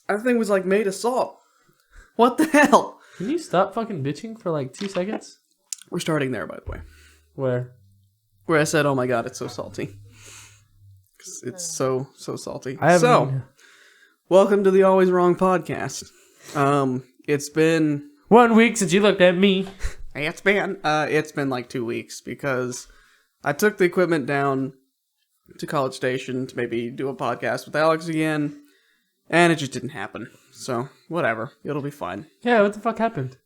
That thing was like made of salt. What the hell? Can you stop fucking bitching for like 2 seconds? We're starting there, by the way. Where? Where I said, oh my god, it's so salty. It's so salty. Welcome to the Always Wrong podcast. It's been 1 week since you looked at me. It's been like 2 weeks because I took the equipment down to College Station to maybe do a podcast with Alex again, and it just didn't happen. So, whatever. It'll be fine. Yeah, what the fuck happened?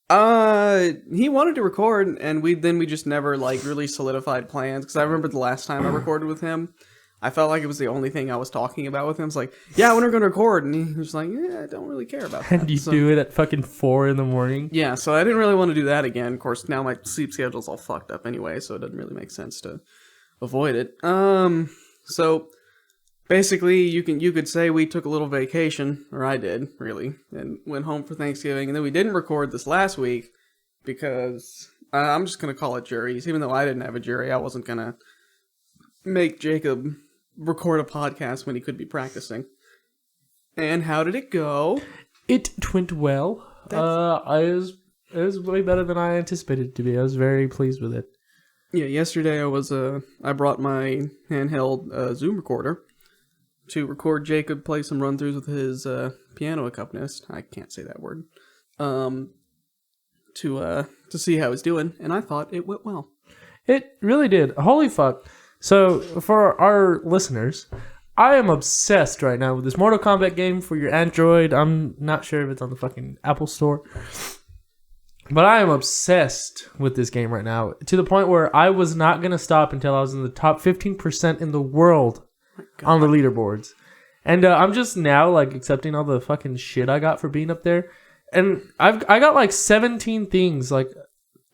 He wanted to record, and we just never, like, really solidified plans, because I remember the last time I recorded with him, I felt like it was the only thing I was talking about with him. It's like, yeah, when are we going to record? And he was like, yeah, I don't really care about that. And you do it at fucking 4 a.m? Yeah, so I didn't really want to do that again. Of course, now my sleep schedule's all fucked up anyway, so it doesn't really make sense to avoid it. So basically, you could say we took a little vacation, or I did, really, and went home for Thanksgiving, and then we didn't record this last week because I'm just going to call it juries. Even though I didn't have a jury, I wasn't going to make Jacob record a podcast when he could be practicing. And how did it go? It went well. It was way better than I anticipated it to be. I was very pleased with it. Yeah, yesterday I brought my handheld Zoom recorder to record Jacob play some run-throughs with his piano accompanist. I can't say that word. To see how he's doing, and I thought it went well. It really did. Holy fuck. So, for our listeners, I am obsessed right now with this Mortal Kombat game for your Android. I'm not sure if it's on the fucking Apple Store. But I am obsessed with this game right now, to the point where I was not going to stop until I was in the top 15% in the world on the leaderboards. And I'm just now like accepting all the fucking shit I got for being up there. And I got like 17 things, like,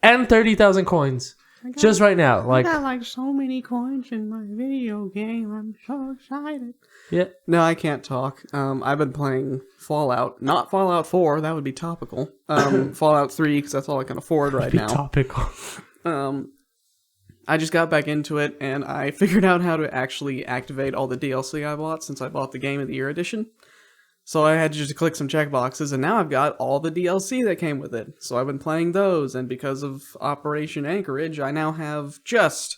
and 30,000 coins. Just right now, like, I got like so many coins in my video game. I'm so excited. Yeah. No, I can't talk. I've been playing Fallout, not Fallout 4. That would be topical. Fallout 3, because that's all I can afford right now. Topical. I just got back into it, and I figured out how to actually activate all the DLC I bought since I bought the Game of the Year edition. So I had to just click some checkboxes, and now I've got all the DLC that came with it. So I've been playing those, and because of Operation Anchorage, I now have just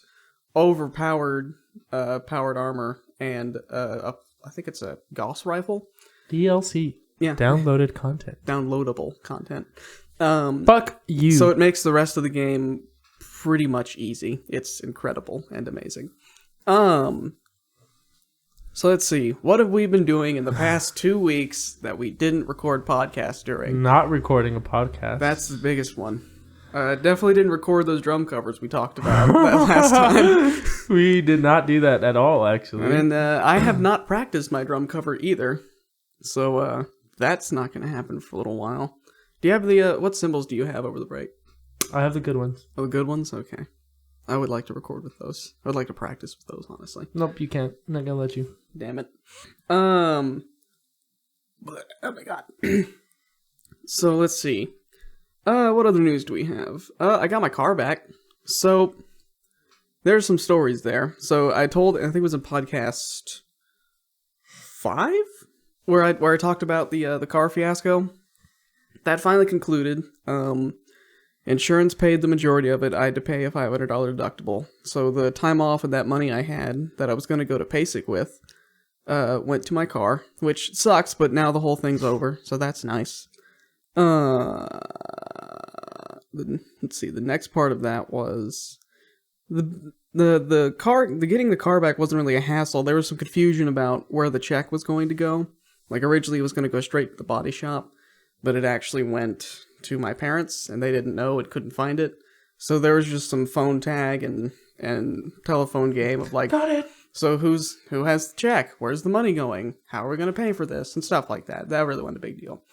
overpowered powered armor and I think it's a Gauss rifle. DLC. Yeah. Downloaded content. Downloadable content. Fuck you. So it makes the rest of the game pretty much easy. It's incredible and amazing. So let's see. What have we been doing in the past 2 weeks that we didn't record podcasts during? Not recording a podcast. That's the biggest one. Definitely didn't record those drum covers we talked about that last time. We did not do that at all, actually. And I have not practiced my drum cover either. So that's not going to happen for a little while. Do you have the... what cymbals do you have over the break? I have the good ones. Oh, the good ones? Okay. I would like to record with those. I would like to practice with those, honestly. Nope, you can't. I'm not gonna let you. Damn it. Oh my god. So, let's see. What other news do we have? I got my car back. So, there's some stories there. So, I think it was in podcast 5? Where I talked about the car fiasco. That finally concluded. Insurance paid the majority of it. I had to pay a $500 deductible. So the time off of that money I had that I was going to go to PASIC with went to my car, which sucks, but now the whole thing's over, so that's nice. Let's see, the next part of that was the car. Getting the car back wasn't really a hassle. There was some confusion about where the check was going to go. Like originally it was going to go straight to the body shop, but it actually went to my parents, and they didn't know it, couldn't find it. So there was just some phone tag and telephone game of like, got it. So who has the check? Where's the money going? How are we going to pay for this? And stuff like that. That really wasn't a big deal.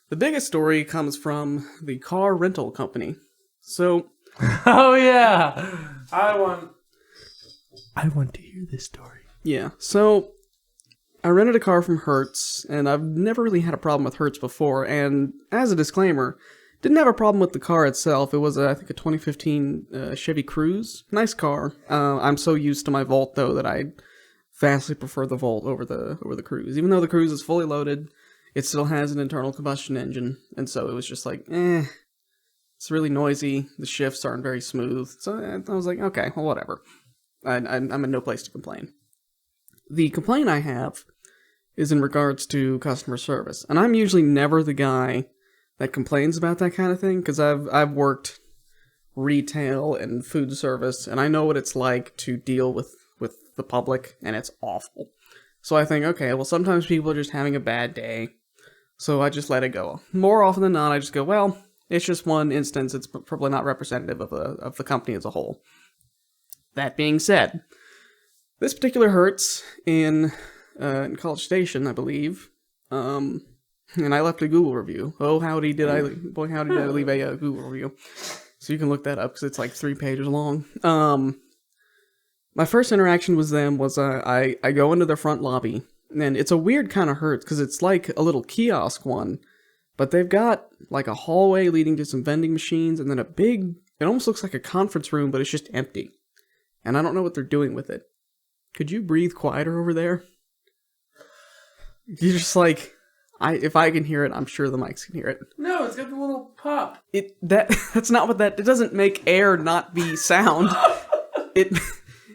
The biggest story comes from the car rental company. So, oh yeah, I want to hear this story. Yeah. So I rented a car from Hertz, and I've never really had a problem with Hertz before. And as a disclaimer, didn't have a problem with the car itself. It was, I think, a 2015 Chevy Cruze. Nice car. I'm so used to my Volt, though, that I vastly prefer the Volt over the Cruze. Even though the Cruze is fully loaded, it still has an internal combustion engine, and so it was just like, it's really noisy. The shifts aren't very smooth. So I was like, okay, well, whatever. I'm in no place to complain. The complaint I have is in regards to customer service, and I'm usually never the guy that complains about that kind of thing, because I've worked retail and food service, and I know what it's like to deal with the public, and it's awful. So I think, okay, well, sometimes people are just having a bad day, so I just let it go. More often than not, I just go, well, it's just one instance, it's probably not representative of the company as a whole. That being said, this particular Hertz in College Station, I believe, and I left a Google review. Oh, howdy did I leave a Google review. So you can look that up, because it's like 3 pages long. My first interaction with them was I go into their front lobby, and it's a weird kind of Hertz, because it's like a little kiosk one, but they've got like a hallway leading to some vending machines, and then a big, it almost looks like a conference room, but it's just empty. And I don't know what they're doing with it. Could you breathe quieter over there? You're just like, if I can hear it, I'm sure the mics can hear it. No, it's got the little pop. That's not what that, it doesn't make air not be sound.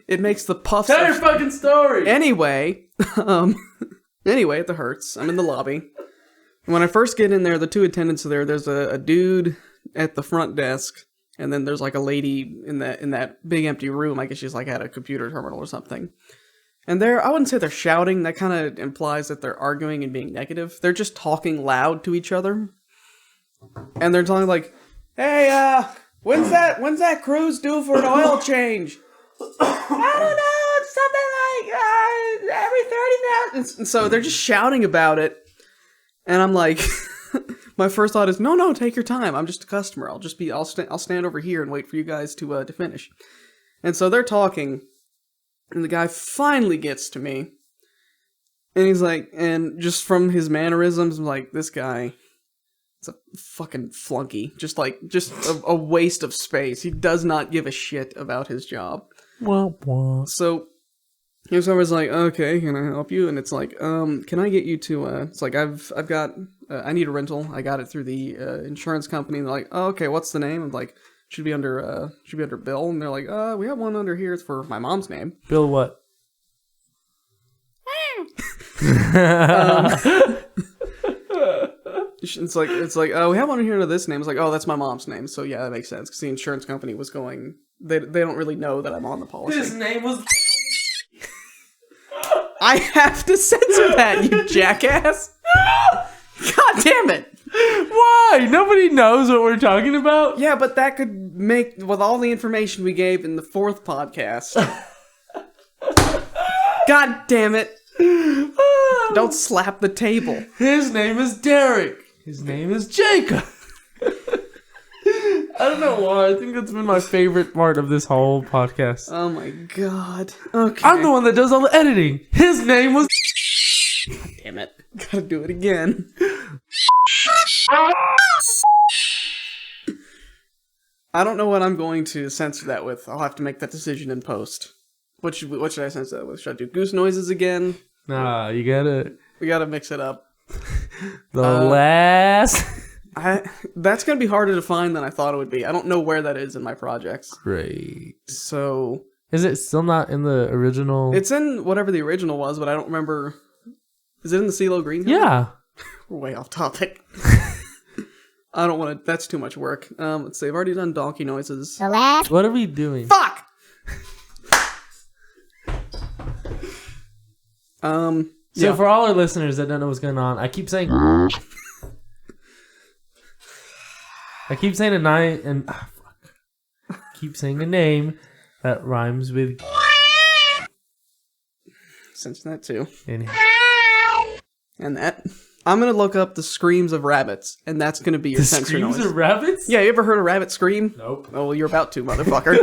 It makes the puffs. Tell your fucking story! Anyway, at the Hertz, I'm in the lobby. When I first get in there, the 2 attendants are there. There's a dude at the front desk, and then there's like a lady in that big empty room. I guess she's like at a computer terminal or something. And I wouldn't say they're shouting. That kind of implies that they're arguing and being negative. They're just talking loud to each other. And they're talking like, hey, when's that cruise due for an oil change? I don't know, it's something like every 30 minutes. And so they're just shouting about it. And I'm like, my first thought is, no, take your time. I'm just a customer. I'll stand over here and wait for you guys to finish. And so they're talking, and the guy finally gets to me. And he's like, and just from his mannerisms, I'm like, this guy, it's a fucking flunky. Just a waste of space. He does not give a shit about his job. So he was always like, okay, can I help you? And it's like, can I get you to, it's like, I've got, I need a rental. I got it through the insurance company. And they're like, oh, okay, what's the name? I'm like, should be under Bill. And they're like, we have one under here. It's for my mom's name. Bill what? It's like, we have one here under this name. It's like, oh, that's my mom's name. So yeah, that makes sense. Because the insurance company was going, they don't really know that I'm on the policy. His name was... I have to censor that, you jackass! God damn it! Why? Nobody knows what we're talking about? Yeah, but that could make, with all the information we gave in the 4th podcast. God damn it! Don't slap the table. His name is Derek. His name is Jacob. I don't know why. I think that's been my favorite part of this whole podcast. Oh my god. Okay. I'm the one that does all the editing. His name was... God damn it. Gotta do it again. I don't know what I'm going to censor that with. I'll have to make that decision in post. What should I censor that with? Should I do goose noises again? Nah, you gotta... We gotta mix it up. The last... That's gonna be harder to find than I thought it would be. I don't know where that is in my projects. Great. So... Is it still not in the original? It's in whatever the original was, but I don't remember... Is it in the CeeLo Green? Yeah. We're way off topic. I don't want to... That's too much work. Let's see. I've already done donkey noises. What are we doing? Fuck! So for all our listeners that don't know what's going on, I keep saying... I keep saying a name and... Oh, fuck. I keep saying a name that rhymes with... Censor that too. And that. I'm gonna look up the screams of rabbits, and that's gonna be your censor noise. Screams of rabbits? Yeah, you ever heard a rabbit scream? Nope. Oh, well, you're about to, motherfucker.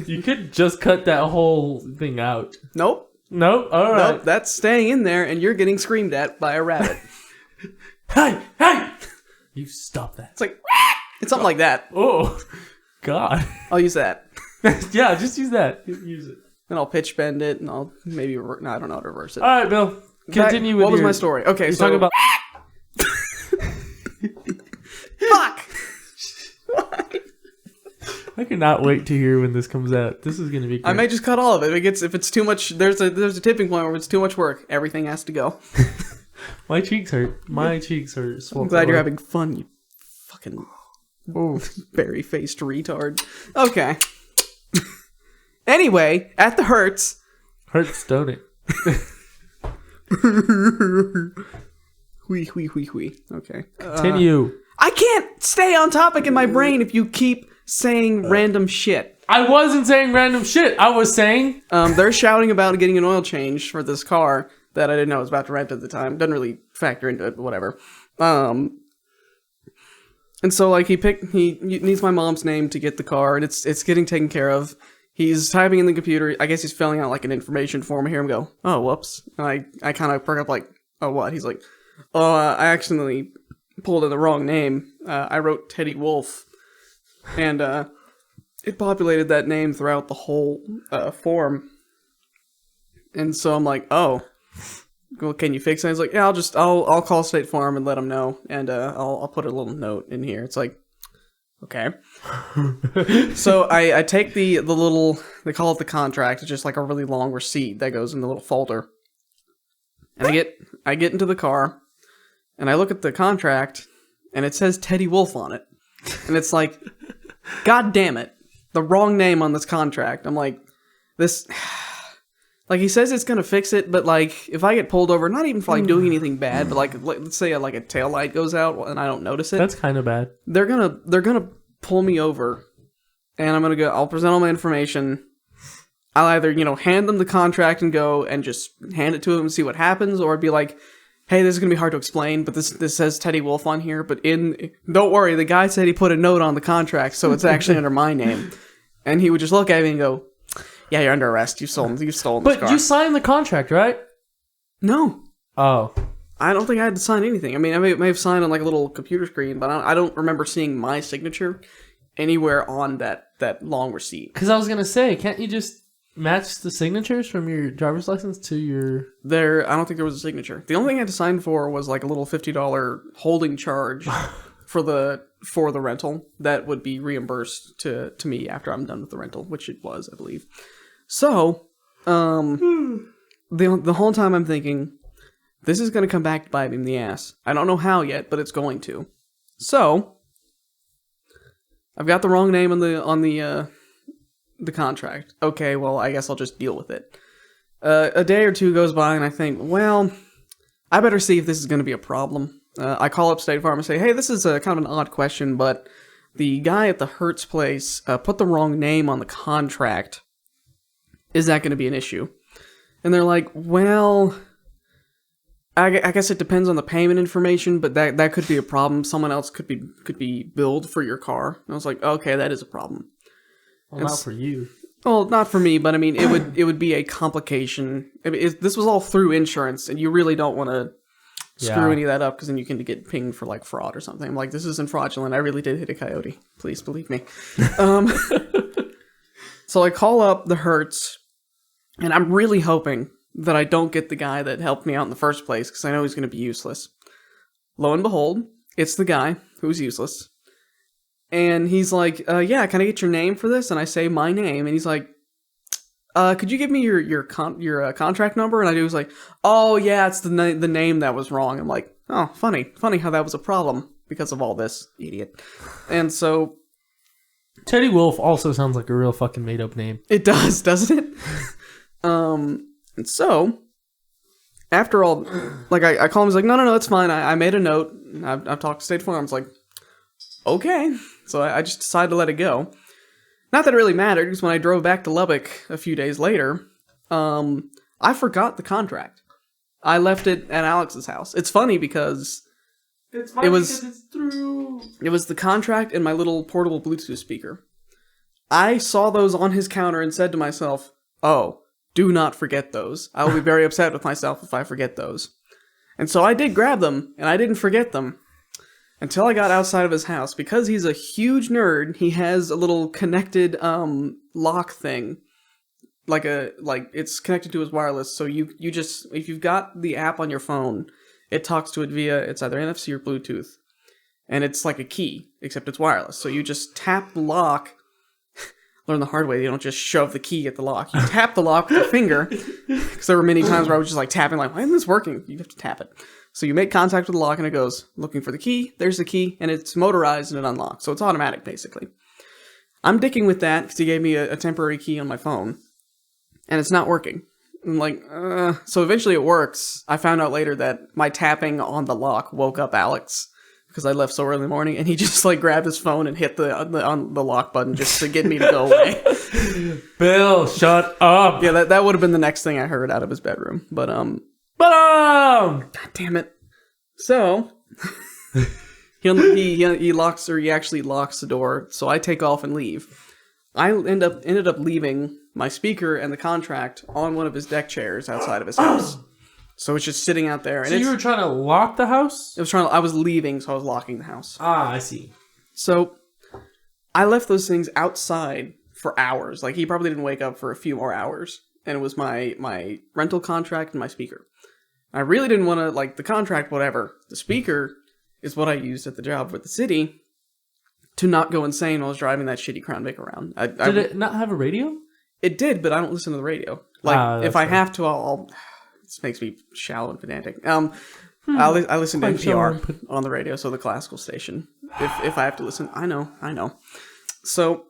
You could just cut that whole thing out. Nope. Nope. All right. Nope, that's staying in there, and you're getting screamed at by a rabbit. Hey! Hey! You stop that. It's like, it's something like that. Oh, God. I'll use that. Yeah, just use that. Use it. And I'll pitch bend it, and I'll maybe, no, I don't know how to reverse it. All right, Bill. Continue with what was my story? Okay, You're so talking about. fuck. I cannot wait to hear when this comes out. This is gonna be. Great. I may just cut all of it. If it's too much, there's a tipping point where it's too much work. Everything has to go. My cheeks hurt. My cheeks are swollen. I'm glad you're having fun, you fucking berry faced retard. Okay. Anyway, at the Hertz. Hurts, don't it? Whee. Okay. Continue. I can't stay on topic in my brain if you keep saying random shit. I wasn't saying random shit. I was saying. They're shouting about getting an oil change for this car that I didn't know I was about to rent at the time. Doesn't really factor into it, but whatever. And so like he needs my mom's name to get the car, and it's getting taken care of. He's typing in the computer. I guess he's filling out like an information form. I hear him go, "Oh, whoops!" And I kind of perk up like, "Oh, what?" He's like, "Oh, I accidentally pulled in the wrong name. I wrote Teddy Wolf, and it populated that name throughout the whole form." And so I'm like, "Oh, well, can you fix it?" He's like, "Yeah, I'll call State Farm and let them know, and I'll put a little note in here." It's like, okay. So I take the little, they call it the contract. It's just like a really long receipt that goes in the little folder. And I get into the car, and I look at the contract, and it says Teddy Wolf on it. And it's like, God damn it, the wrong name on this contract. I'm like, this, like he says it's gonna fix it, but like if I get pulled over, not even for like doing anything bad, but like let's say like a tail light goes out and I don't notice it. That's kind of bad. They're gonna pull me over, and I'll present all my information. I'll either, hand them the contract and go and just hand it to them and see what happens, or I'd be like, hey, this is gonna be hard to explain, but this says Teddy Wolf on here, but don't worry, the guy said he put a note on the contract, so it's actually under my name. And he would just look at me and go, yeah, you're under arrest. You've stolen this car. But you signed the contract, right? No. Oh. I don't think I had to sign anything. I mean, I may have signed on like a little computer screen, but I don't remember seeing my signature anywhere on that long receipt. Because I was gonna say, can't you just match the signatures from your driver's license to your? I don't think there was a signature. The only thing I had to sign for was like a little $50 holding charge for the rental that would be reimbursed to me after I'm done with the rental, which it was, I believe. So, the whole time I'm thinking, this is going to come back to bite me in the ass. I don't know how yet, but it's going to. So, I've got the wrong name on the contract. Okay, well, I guess I'll just deal with it. A day or two goes by, and I think, well, I better see if this is going to be a problem. I call up State Farm and say, hey, this is kind of an odd question, but the guy at the Hertz place put the wrong name on the contract. Is that going to be an issue? And they're like, well, I guess it depends on the payment information, but that could be a problem. Someone else could be billed for your car. And I was like, okay, that is a problem. Well, not for you. Well, not for me, but I mean, it would be a complication. I mean, this was all through insurance, and you really don't want to screw any of that up, because then you can get pinged for like fraud or something. I'm like, this isn't fraudulent. I really did hit a coyote. Please believe me. So I call up the Hertz, and I'm really hoping that I don't get the guy that helped me out in the first place, because I know he's going to be useless. Lo and behold, it's the guy who's useless. And he's like, yeah, can I get your name for this? And I say my name, and he's like, could you give me your contract number? And I was like, oh yeah, it's the name that was wrong. I'm like, oh, funny how that was a problem because of all this, idiot. And so, Teddy Wolf also sounds like a real fucking made up name. It does, doesn't it? And so, after all, like I call him, he's like, no, it's fine. I made a note. I've talked to State Farm. I was like, okay. So I just decided to let it go. Not that it really mattered, because when I drove back to Lubbock a few days later, I forgot the contract. I left it at Alex's house. It's funny because it's true. It was the contract and my little portable Bluetooth speaker. I saw those on his counter and said to myself, oh, do not forget those. I will be very upset with myself if I forget those. And so I did grab them, and I didn't forget them. Until I got outside of his house. Because he's a huge nerd, he has a little connected lock thing. it's connected to his wireless. So you just, if you've got the app on your phone, it talks to it via, it's either NFC or Bluetooth. And it's like a key, except it's wireless. So you just tap the lock. Learn the hard way. You don't just shove the key at the lock. You tap the lock with your finger. Because there were many times where I was just like tapping, like, why isn't this working? You have to tap it. So you make contact with the lock and it goes, looking for the key. There's the key. And it's motorized and it unlocks. So it's automatic, basically. I'm dicking with that because he gave me a temporary key on my phone. And it's not working. I'm like, So eventually it works. I found out later that my tapping on the lock woke up Alex. Because I left so early in the morning, and he just like grabbed his phone and hit on the lock button just to get me to go away. Bill, shut up. Yeah, that would have been the next thing I heard out of his bedroom. But God damn it. So he locks, or he actually locks the door. So I take off and leave. I ended up leaving my speaker and the contract on one of his deck chairs outside of his house. So it's just sitting out there. And so you were trying to lock the house? I was leaving, so I was locking the house. Ah, I see. So I left those things outside for hours. Like, he probably didn't wake up for a few more hours. And it was my rental contract and my speaker. I really didn't want to, like, the contract, whatever. The speaker is what I used at the job with the city to not go insane while I was driving that shitty Crown Vic around. Did it not have a radio? It did, but I don't listen to the radio. Like, if I have to, I'll this makes me shallow and pedantic. I listen to NPR on the radio, so the classical station. If I have to listen, I know. So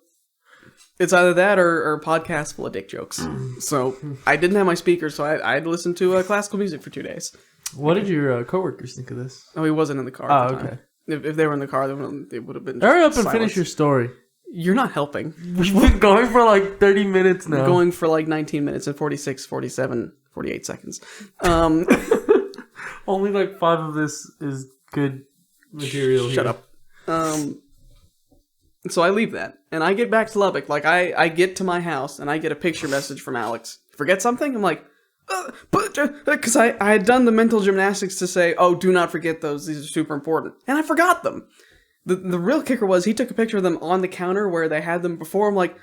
it's either that or a podcast full of dick jokes. So I didn't have my speaker, so I had to listen to classical music for 2 days. What did your coworkers think of this? Oh, he wasn't in the car. Oh, okay. If they were in the car, they would have been. Hurry up and finish your story. You're not helping. We've been going for like 30 minutes now. We're going for like 19 minutes and 46, 47, 48 seconds. Only like 5 of this is good material. Shut up. So I leave that, and I get back to Lubbock. Like, I get to my house, and I get a picture message from Alex. Forget something? I'm like, because I had done the mental gymnastics to say, oh, do not forget those. These are super important. And I forgot them. The real kicker was he took a picture of them on the counter where they had them before. I'm like,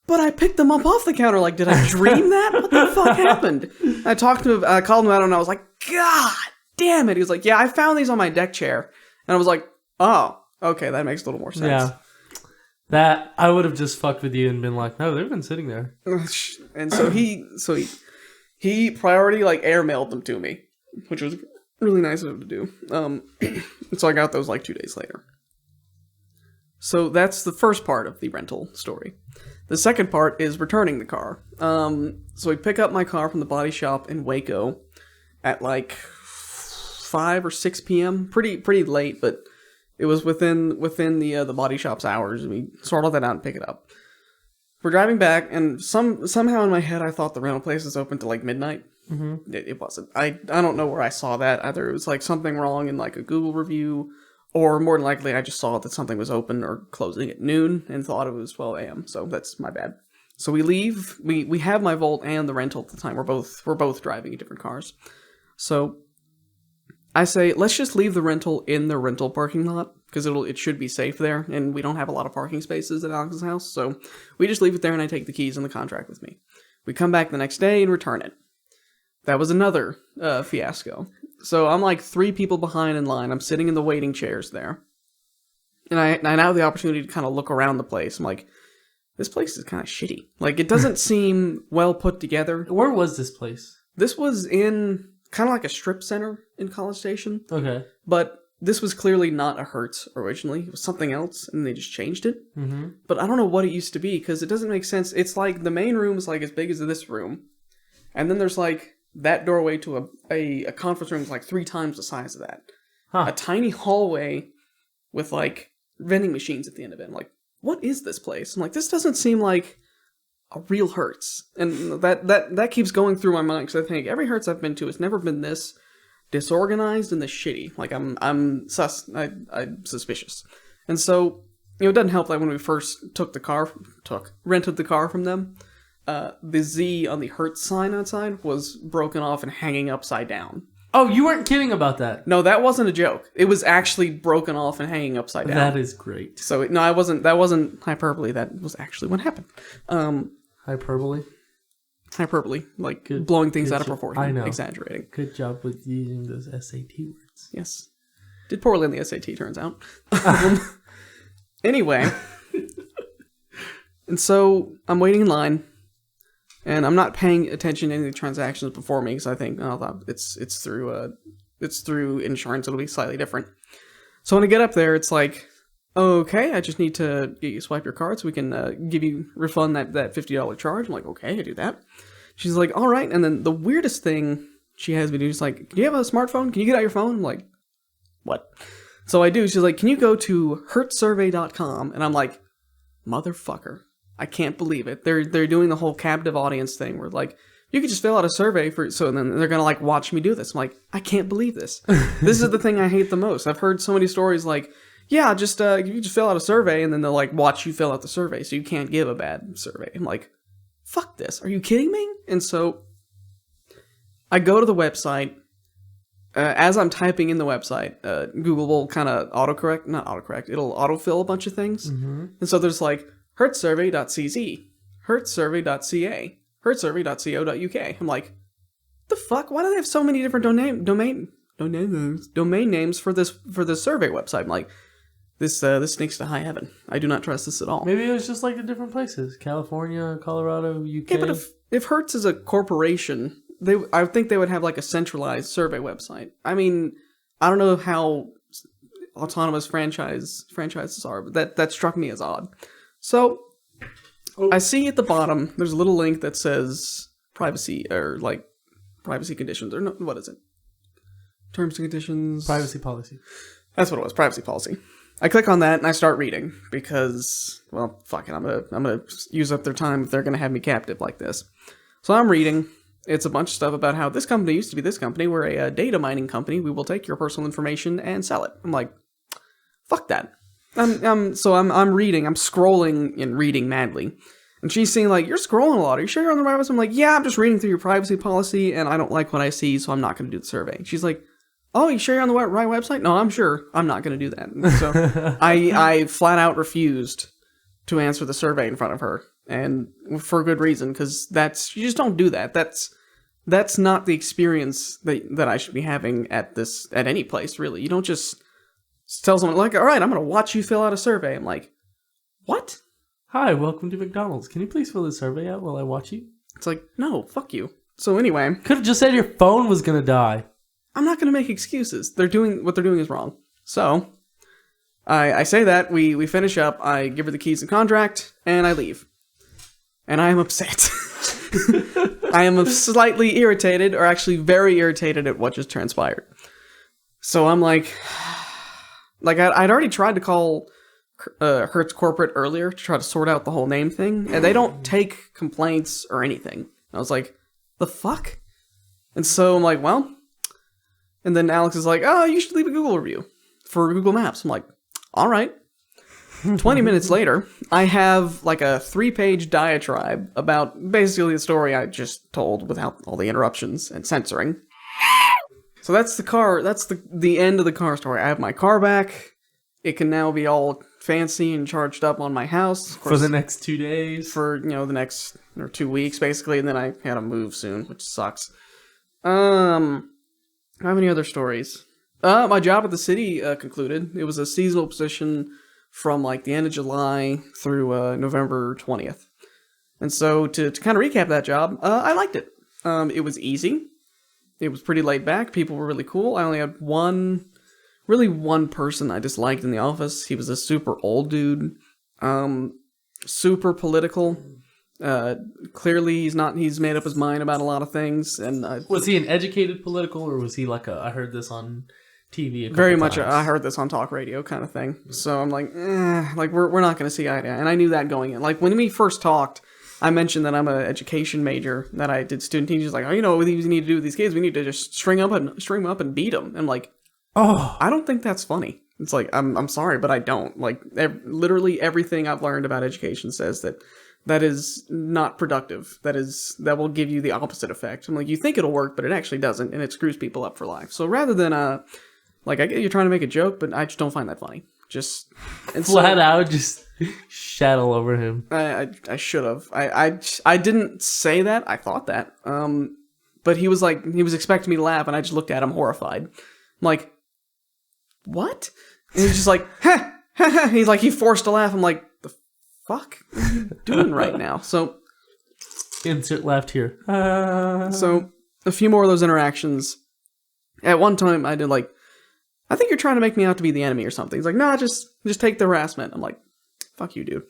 but I picked them up off the counter. Like, did I dream that? What the fuck happened? I talked to him, I called him out, and I was like, God damn it. He was like, yeah, I found these on my deck chair. And I was like, oh, okay, that makes a little more sense. Yeah. That, I would have just fucked with you and been like, no, they've been sitting there. And so he priority, like, airmailed them to me, which was really nice of him to do. So I got those, like, 2 days later. So that's the first part of the rental story. The second part is returning the car. So we pick up my car from the body shop in Waco at like 5 or 6 p.m. Pretty late, but it was within the body shop's hours. We sort all that out and pick it up. We're driving back, and somehow in my head I thought the rental place was open to like midnight. Mm-hmm. It wasn't. I don't know where I saw that. Either it was like something wrong in like a Google review, or more than likely, I just saw that something was open or closing at noon and thought it was 12 a.m. So that's my bad. So we leave. We have my Volt and the rental at the time. We're both driving in different cars. So I say, let's just leave the rental in the rental parking lot because it should be safe there, and we don't have a lot of parking spaces at Alex's house. So we just leave it there, and I take the keys and the contract with me. We come back the next day and return it. That was another fiasco. So I'm like 3 people behind in line. I'm sitting in the waiting chairs there. And I now have the opportunity to kind of look around the place. I'm like, this place is kind of shitty. Like, it doesn't seem well put together. Where was this place? This was in kind of like a strip center in College Station. Okay. But this was clearly not a Hertz originally. It was something else, and they just changed it. Mm-hmm. But I don't know what it used to be, because it doesn't make sense. It's like the main room is like as big as this room. And then there's like that doorway to a conference room is like 3 times the size of that. Huh. A tiny hallway with like vending machines at the end of it. I'm like, what is this place? I'm like, this doesn't seem like a real Hertz. And that keeps going through my mind, because I think every Hertz I've been to has never been this disorganized and this shitty. Like, I'm suspicious. And so, it doesn't help that when we first rented the car from them, the Z on the Hertz sign outside was broken off and hanging upside down. Oh, you weren't kidding about that? No, that wasn't a joke. It was actually broken off and hanging upside down. That is great. So, no, that wasn't hyperbole. That was actually what happened. Hyperbole? hyperbole, like blowing things out of I proportion, know. exaggerating. Good job with using those SAT words. Yes. Did poorly on the SAT, turns out. Anyway. And so I'm waiting in line, and I'm not paying attention to any of the transactions before me because I think it's through insurance. It'll be slightly different. So when I get up there, it's like, okay, I just need to get you swipe your card so we can refund that $50 charge. I'm like, okay, I do that. She's like, all right. And then the weirdest thing she has me do is like, do you have a smartphone? Can you get out your phone? I'm like, what? So I do. She's like, can you go to hurtsurvey.com? And I'm like, motherfucker. I can't believe it. They're doing the whole captive audience thing where like you could just fill out a survey and then they're gonna like watch me do this. I'm like, I can't believe this. This is the thing I hate the most. I've heard so many stories like, yeah, just you just fill out a survey and then they'll like watch you fill out the survey so you can't give a bad survey. I'm like, fuck this. Are you kidding me? And so I go to the website. As I'm typing in the website, Google will kind of it'll autofill a bunch of things. Mm-hmm. And so there's like hurtsurvey.cz, hurtsurvey.ca, hurtsurvey.co.uk. I'm like, the fuck? Why do they have so many different domain names for this survey website? I'm like, this stinks to high heaven. I do not trust this at all. Maybe it was just like the different places, California, Colorado, UK. Yeah, but if Hertz is a corporation, I think they would have like a centralized survey website. I mean, I don't know how autonomous franchises are, but that struck me as odd. So I see at the bottom there's a little link that says privacy or like privacy conditions or no, what is it? Terms and conditions. Privacy policy. That's what it was. Privacy policy. I click on that and I start reading because, well, fuck it. I'm gonna use up their time if they're gonna have me captive like this. So I'm reading. It's a bunch of stuff about how this company used to be this company. We're a data mining company. We will take your personal information and sell it. I'm like, fuck that. So I'm reading. I'm scrolling and reading madly. And she's saying like, you're scrolling a lot. Are you sure you're on the right website? I'm like, yeah, I'm just reading through your privacy policy and I don't like what I see, so I'm not going to do the survey. She's like, oh, you sure you're on the right website? No, I'm sure. I'm not going to do that. So I flat out refused to answer the survey in front of her. And for good reason, because you just don't do that. That's not the experience that I should be having at any place, really. You don't just tell someone, like, all right, I'm going to watch you fill out a survey. I'm like, what? Hi, welcome to McDonald's. Can you please fill this survey out while I watch you? It's like, no, fuck you. So anyway. Could have just said your phone was going to die. I'm not going to make excuses. What they're doing is wrong. So I say that, we finish up, I give her the keys and contract, and I leave. And I am upset. I am slightly irritated, or actually very irritated at what just transpired. So I'm like I'd already tried to call Hertz Corporate earlier to try to sort out the whole name thing, and they don't take complaints or anything. I was like, the fuck? And so I'm like, well, and then Alex is like, oh, you should leave a Google review for Google Maps. I'm like, all right. 20 minutes later, I have like a 3-page diatribe about basically the story I just told without all the interruptions and censoring. So that's the car. That's the end of the car story. I have my car back. It can now be all fancy and charged up on my house. Of course, for the next 2 days? For, the next 2 weeks, basically. And then I had to move soon, which sucks. I have any other stories? My job at the city concluded. It was a seasonal position from like the end of July through November 20th. And so to kind of recap that job, I liked it. It was easy. It was pretty laid back. People were really cool. I only had one person I disliked in the office. He was a super old dude. Super political. Clearly he's made up his mind about a lot of things. And was he an educated political, or was he like I heard this on TV very much I heard this on talk radio kind of thing. So I'm like, we're not going to see eye to eye. And I knew that going in. Like when we first talked, I mentioned that I'm an education major, that I did student teaching. He's like, what do we need to do with these kids? We need to just string them up and beat them. And I'm like, oh, I don't think that's funny. It's like, I'm sorry, but I don't. Like literally everything I've learned about education says that is not productive. That will give you the opposite effect. I'm like, you think it'll work, but it actually doesn't, and it screws people up for life. So rather than I get you're trying to make a joke, but I just don't find that funny. Just Flat out, just shat all over him. I should have. I didn't say that. I thought that. But he was expecting me to laugh, and I just looked at him horrified. I'm like, what? And he's just like, ha, ha, ha. He's like, he forced a laugh. I'm like, the fuck are you doing right now? So, insert laughed here. So a few more of those interactions. At one time, I did like, I think you're trying to make me out to be the enemy or something. He's like, nah, just take the harassment. I'm like, fuck you, dude.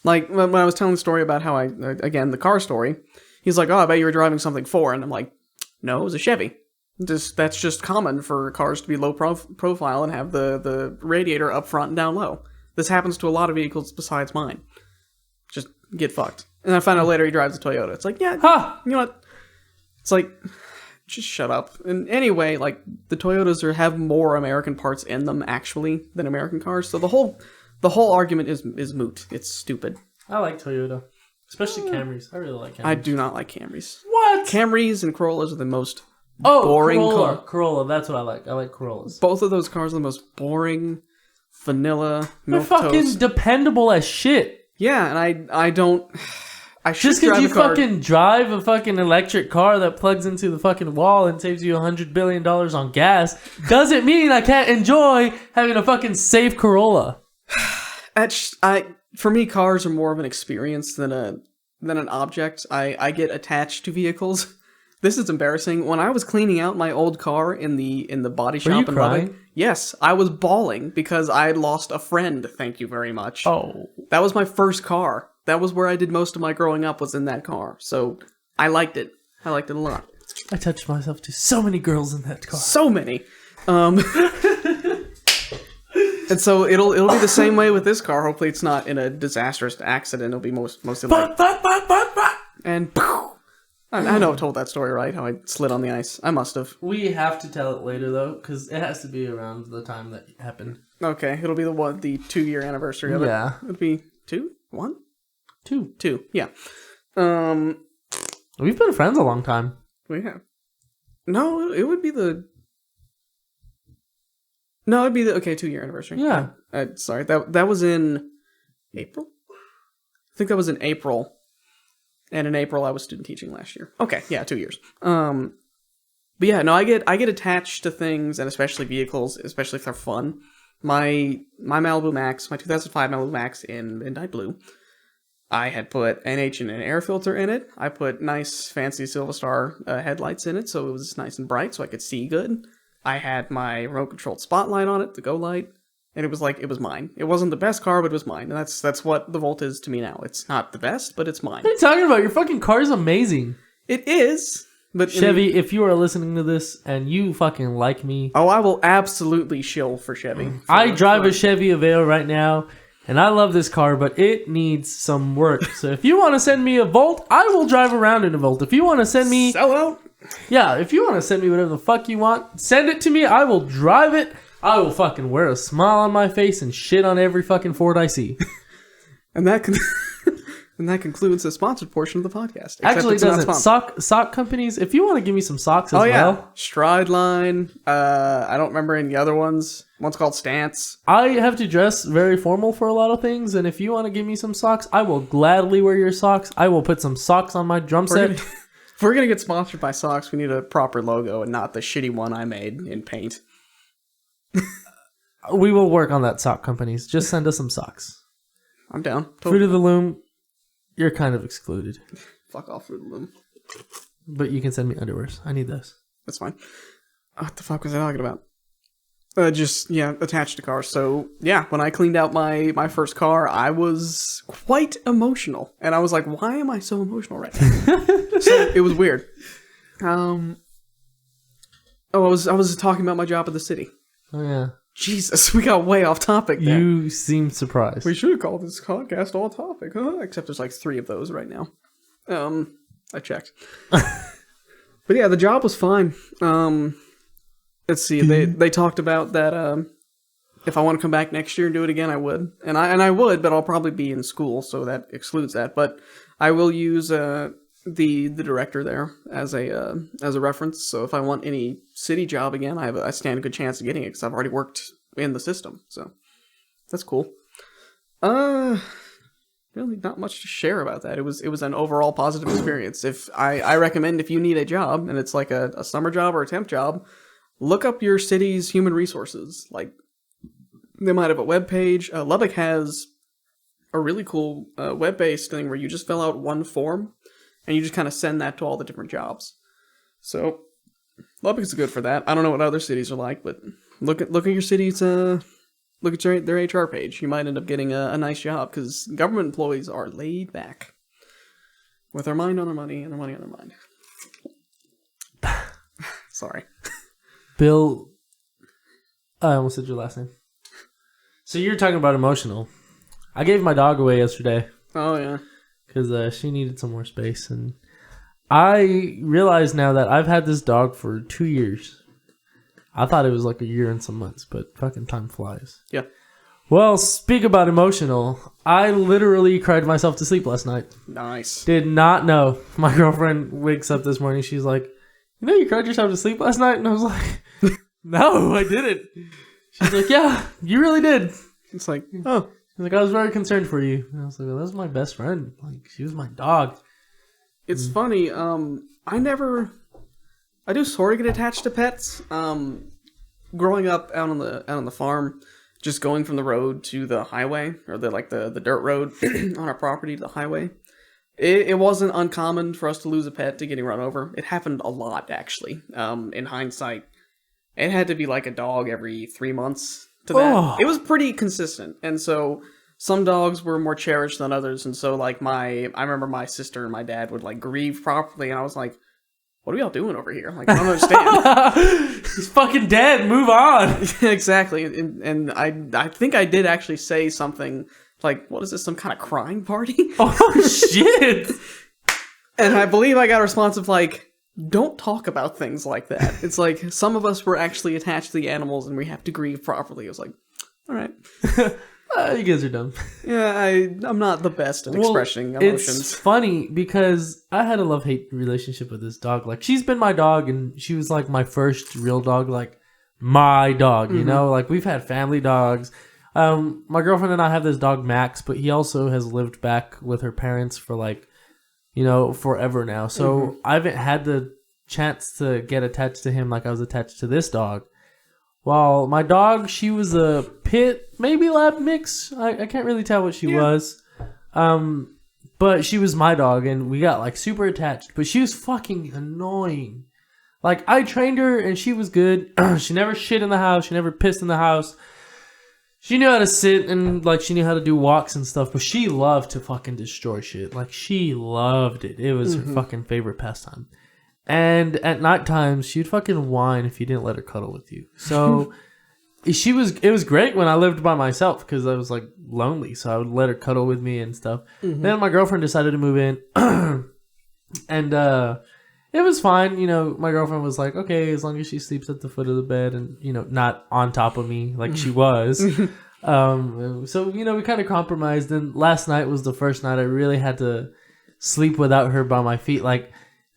Like, when I was telling the story about how again, the car story, he's like, oh, I bet you were driving something foreign. I'm like, no, it was a Chevy. That's just common for cars to be low profile and have the radiator up front and down low. This happens to a lot of vehicles besides mine. Just get fucked. And I found out later he drives a Toyota. It's like, yeah, you know what? It's like, just shut up. And anyway, like, the Toyotas have more American parts in them, actually, than American cars. So the whole argument is moot. It's stupid. I like Toyota. Especially Camrys. I really like Camrys. I do not like Camrys. What? Camrys and Corollas are the most boring Corolla. car. Corolla, that's what I like. I like Corollas. Both of those cars are the most boring, vanilla, They're milquetoast. fucking dependable as shit. Yeah, and I don't... I should Just because drive you a car. fucking drive a fucking electric car that plugs into the fucking wall and saves you $100 billion on gas doesn't mean I can't enjoy having a fucking safe Corolla. For me, cars are more of an experience than an object. I get attached to vehicles. This is embarrassing. When I was cleaning out my old car in the body shop in Lubbock, yes, I was bawling because I had lost a friend. Thank you very much. Oh, that was my first car. That was where I did most of my growing up, was in that car. So I liked it. I liked it a lot. I touched myself to so many girls in that car. So many. And so it'll be the same way with this car. Hopefully it's not in a disastrous accident. It'll be mostly like... And poof, I know I've told that story, right? How I slid on the ice. I must have. We have to tell it later, though, because it has to be around the time that happened. Okay, it'll be the 2-year anniversary of it. Yeah. It'll be 2? 1? 2. 2, yeah. We've been friends a long time. We have. No, it would be the... No, it'd be the... Okay, 2-year anniversary. Yeah. Sorry, that was in April? I think that was in April. And in April, I was student teaching last year. Okay, yeah, 2 years. But yeah, no, I get attached to things, and especially vehicles, especially if they're fun. My Malibu Max, my 2005 Malibu Max in Midnight Blue, I had put NH and an air filter in it. I put nice, fancy Silverstar headlights in it, so it was nice and bright, so I could see good. I had my remote-controlled spotlight on it, the Go Light. And it was mine. It wasn't the best car, but it was mine. And that's what the Volt is to me now. It's not the best, but it's mine. What are you talking about? Your fucking car is amazing. It is, but... Chevy, if you are listening to this and you fucking like me... Oh, I will absolutely shill for Chevy. I drive a Chevy Aveo right now, and I love this car, but it needs some work. So if you want to send me a Volt, I will drive around in a Volt. If you want to send me... Sell out? Yeah, if you want to send me whatever the fuck you want, send it to me. I will drive it. I will fucking wear a smile on my face and shit on every fucking Ford I see. And that concludes the sponsored portion of the podcast. Actually, it doesn't. Sock companies, if you want to give me some socks as well. Stride Line. I don't remember any other ones. One's called Stance. I have to dress very formal for a lot of things, and if you want to give me some socks, I will gladly wear your socks. I will put some socks on my drum set. If we're going to get sponsored by socks, we need a proper logo and not the shitty one I made in paint. We will work on that, sock companies. Just send us some socks. I'm down. Totally. Fruit of the Loom, you're kind of excluded. Fuck off, Fruit of the Loom. But you can send me underwears. I need those. That's fine. What the fuck was I talking about? Attached to cars. So, yeah, when I cleaned out my first car, I was quite emotional. And I was like, why am I so emotional right now? So, it was weird. I was talking about my job at the city. Oh, yeah. Jesus, we got way off topic there. You seem surprised. We should have called this podcast all topic, huh? Except there's like 3 of those right now. I checked. But yeah, the job was fine. Let's see, they talked about that if I want to come back next year and do it again, I would. And I would, but I'll probably be in school, so that excludes that. But I will use the director there as a reference. So if I want any city job again, I stand a good chance of getting it because I've already worked in the system. So That's cool. Uh, really not much to share about that. It was an overall positive experience. If I recommend if you need a job and it's like a summer job or a temp job, look up your city's human resources. Like they might have a web page. Lubbock has a really cool web-based thing where you just fill out one form and you just kind of send that to all the different jobs. So Lubbock is good for that. I don't know what other cities are like, but look at your city's look at their HR page. You might end up getting a nice job because government employees are laid back with their mind on their money and their money on their mind. Sorry. Bill, I almost said your last name. So you're talking about emotional. I gave my dog away yesterday. Oh, yeah. Because she needed some more space. And I realize now that I've had this dog for 2 years. I thought it was like a year and some months, but fucking time flies. Yeah. Well, speak about emotional. I literally cried myself to sleep last night. Nice. Did not know. My girlfriend wakes up this morning. She's like, you know you cried yourself to sleep last night? And I was like, no, I didn't. She's like, yeah, you really did. It's like, oh. She's like, I was very concerned for you. And I was like, well, that was my best friend. Like, she was my dog. It's funny. I do sort of get attached to pets. Growing up out on the farm, just going from the road to the highway or the dirt road on our property to the highway, it wasn't uncommon for us to lose a pet to getting run over. It happened a lot, actually. In hindsight, it had to be like a dog every 3 months to that. Oh. It was pretty consistent, and so some dogs were more cherished than others. And so like I remember my sister and my dad would like grieve properly, and I was like, what are y'all doing over here? Like, I don't understand. He's fucking dead. Move on. Exactly. And I think I did actually say something like, what is this, some kind of crying party? Oh, shit. And I believe I got a response of like, don't talk about things like that. It's like, some of us were actually attached to the animals and we have to grieve properly. It was like, all right. You guys are dumb. Yeah, I'm not the best at expressing emotions. It's funny because I had a love-hate relationship with this dog. Like, she's been my dog, and she was like my first real dog, like my dog, you know? Like, we've had family dogs. My girlfriend and I have this dog, Max, but he also has lived back with her parents for like, you know, forever now. So I haven't had the chance to get attached to him like I was attached to this dog. Well, my dog, she was a pit, maybe lab mix. I can't really tell what she was. But she was my dog, and we got, like, super attached. But she was fucking annoying. Like, I trained her, and she was good. She never shit in the house. She never pissed in the house. She knew how to sit, and, like, she knew how to do walks and stuff. But she loved to fucking destroy shit. Like, she loved it. It was her fucking favorite pastime. And at night times, she'd fucking whine if you didn't let her cuddle with you. So it was great when I lived by myself because I was like lonely. So I would let her cuddle with me and stuff. Then my girlfriend decided to move in. And it was fine. You know, my girlfriend was like, okay, as long as she sleeps at the foot of the bed and, you know, not on top of me like she was. So, you know, we kind of compromised. And last night was the first night I really had to sleep without her by my feet. Like,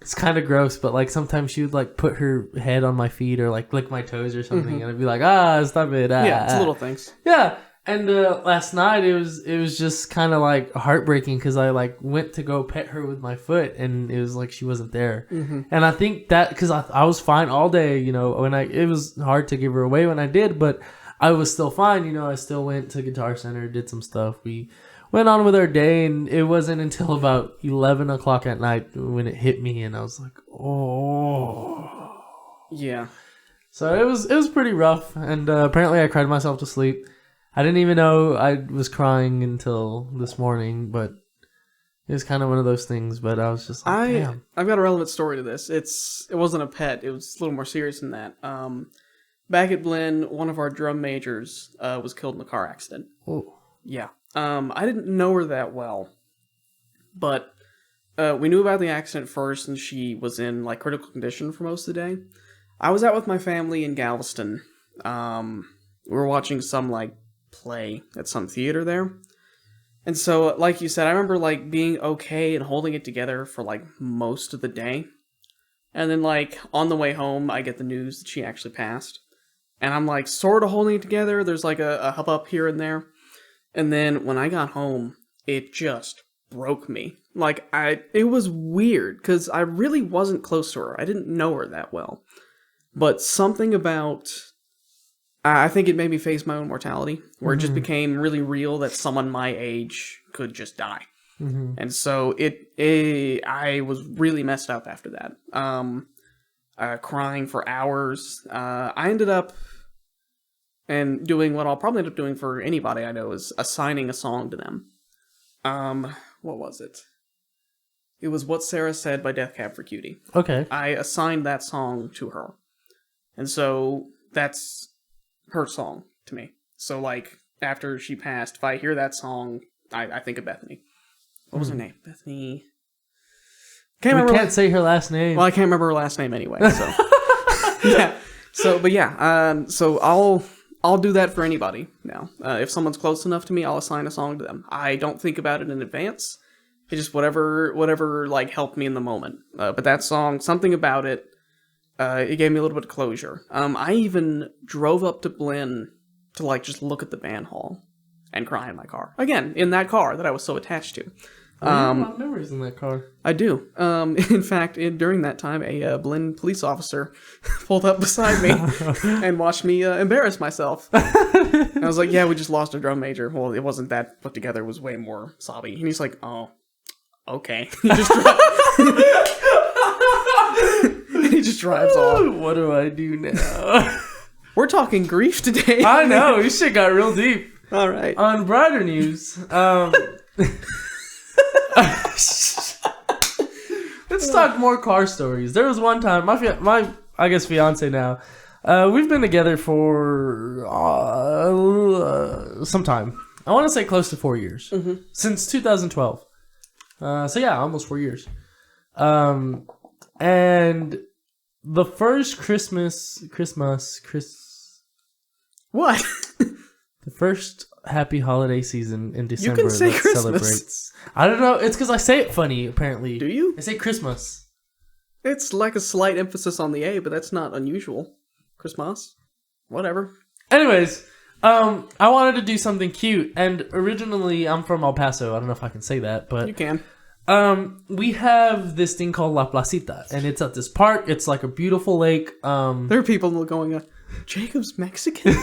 it's kind of gross, but like sometimes she would like put her head on my feet or like lick my toes or something, and I'd be like, stop it. Yeah, it's little things. Yeah, and last night it was just kind of like heartbreaking because I like went to go pet her with my foot, and it was like she wasn't there. And I think that because I was fine all day, you know, it was hard to give her away when I did, but I was still fine, you know. I still went to Guitar Center, did some stuff. We went on with our day, and it wasn't until about 11 o'clock at night when it hit me, and I was like, oh. Yeah. So it was pretty rough, and apparently I cried myself to sleep. I didn't even know I was crying until this morning, but it was kind of one of those things, but I was just like, damn. I've got a relevant story to this. It wasn't a pet. It was a little more serious than that. Back at Blinn, one of our drum majors was killed in a car accident. Oh. Yeah. I didn't know her that well, but we knew about the accident first, and she was in like critical condition for most of the day. I was out with my family in Galveston. We were watching some like play at some theater there, and so like you said, I remember like being okay and holding it together for like most of the day, and then like on the way home, I get the news that she actually passed, and I'm like sort of holding it together. There's like a hub up here and there. And then when I got home, it just broke me. Like, it was weird, because I really wasn't close to her. I didn't know her that well. But something about... I think it made me face my own mortality, where it just became really real that someone my age could just die. And so I was really messed up after that. Crying for hours. I ended up and doing what I'll probably end up doing for anybody I know, is assigning a song to them. What was it? It was What Sarah Said by Death Cab for Cutie. Okay. I assigned that song to her. And so that's her song to me. So, like, after she passed, if I hear that song, I think of Bethany. What was her name? Bethany... Can't say her last name. Well, I can't remember her last name anyway, so... yeah. So I'll do that for anybody now. If someone's close enough to me, I'll assign a song to them. I don't think about it in advance. It's just whatever like helped me in the moment. But that song, something about it, it gave me a little bit of closure. I even drove up to Blinn to like just look at the band hall and cry in my car. Again, in that car that I was so attached to. I have a lot of memories in that car. I do. In fact, during that time, a Blinn police officer pulled up beside me and watched me embarrass myself. And I was like, yeah, we just lost a drum major. Well, it wasn't that put together. It was way more sobby. And he's like, oh, okay. He just drives off. What do I do now? We're talking grief today. I know. This shit got real deep. All right. On brighter news, let's talk more car stories. There was one time, my I guess fiance now, we've been together for some time. I want to say close to 4 years. Since 2012. So yeah, almost 4 years. And the first What? The first happy holiday season in December can say that Christmas. celebrates. I don't know. It's because I say it funny, apparently. Do you? I say Christmas. It's like a slight emphasis on the A, but that's not unusual. Christmas? Whatever. Anyways, I wanted to do something cute, and originally I'm from El Paso. I don't know if I can say that, but You can. we have this thing called La Placita, and it's at this park. It's like a beautiful lake. There are people going, Jacob's Mexican?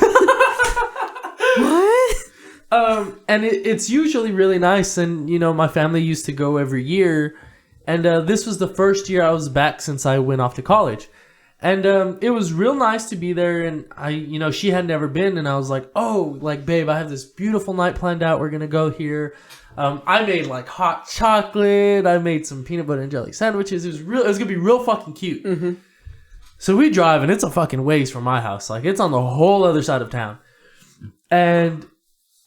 What? And it's usually really nice, and you know my family used to go every year, and this was the first year I was back since I went off to college, and it was real nice to be there. And she had never been, and I was like, oh, like babe, I have this beautiful night planned out. We're gonna go here. I made like hot chocolate. I made some peanut butter and jelly sandwiches. It was gonna be real fucking cute. Mm-hmm. So we drive, and it's a fucking ways from my house. Like it's on the whole other side of town. And,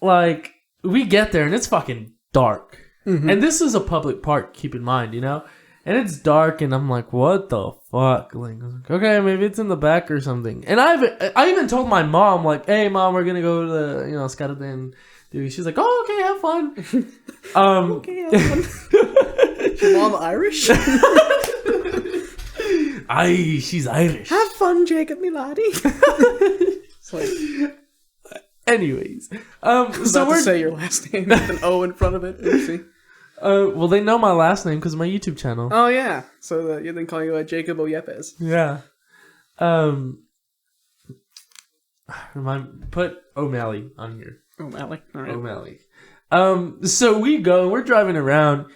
like, we get there, and it's fucking dark. Mm-hmm. And this is a public park, keep in mind, you know? And it's dark, and I'm like, what the fuck? Like, I was like, okay, maybe it's in the back or something. And I even told my mom, like, hey, mom, we're going to go to the, Scaradin. Dude, she's like, oh, okay, have fun. Okay, have fun. Is your mom Irish? Aye, she's Irish. Have fun, Jacob Miladi. It's like... Anyways, so we're say your last name with an O in front of it. Oopsie. Well, they know my last name because of my YouTube channel. Oh yeah, so they call you Jacob Oyepes. Yeah. Put O'Malley on here. O'Malley. All right. O'Malley. So we're driving around,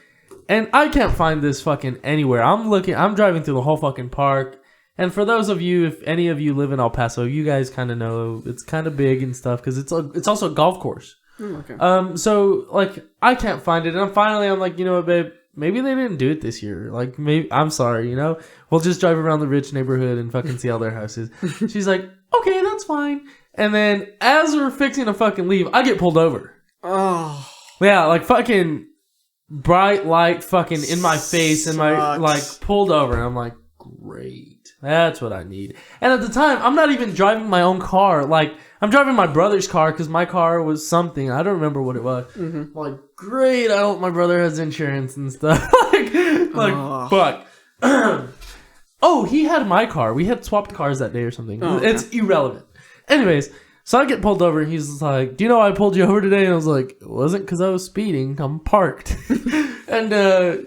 and I can't find this fucking anywhere. I'm driving through the whole fucking park. And for those of you, if any of you live in El Paso, you guys kind of know it's kind of big and stuff because it's also a golf course. Okay. So like I can't find it, and I'm like, you know what, babe? Maybe they didn't do it this year. Like maybe I'm sorry, we'll just drive around the rich neighborhood and fucking see all their houses. She's like, okay, that's fine. And then as we're fixing to fucking leave, I get pulled over. Oh. Yeah, like fucking bright light fucking in my face and my like pulled over, and I'm like, great. That's what I need. And at the time, I'm not even driving my own car. Like, I'm driving my brother's car because my car was something. I don't remember what it was. Mm-hmm. Like, great. I hope my brother has insurance and stuff. Fuck. Oh, he had my car. We had swapped cars that day or something. Oh, okay. It's irrelevant. Anyways, So I get pulled over, and he's like, "Do you know why I pulled you over today?" And I was like, "It wasn't because I was speeding. I'm parked." And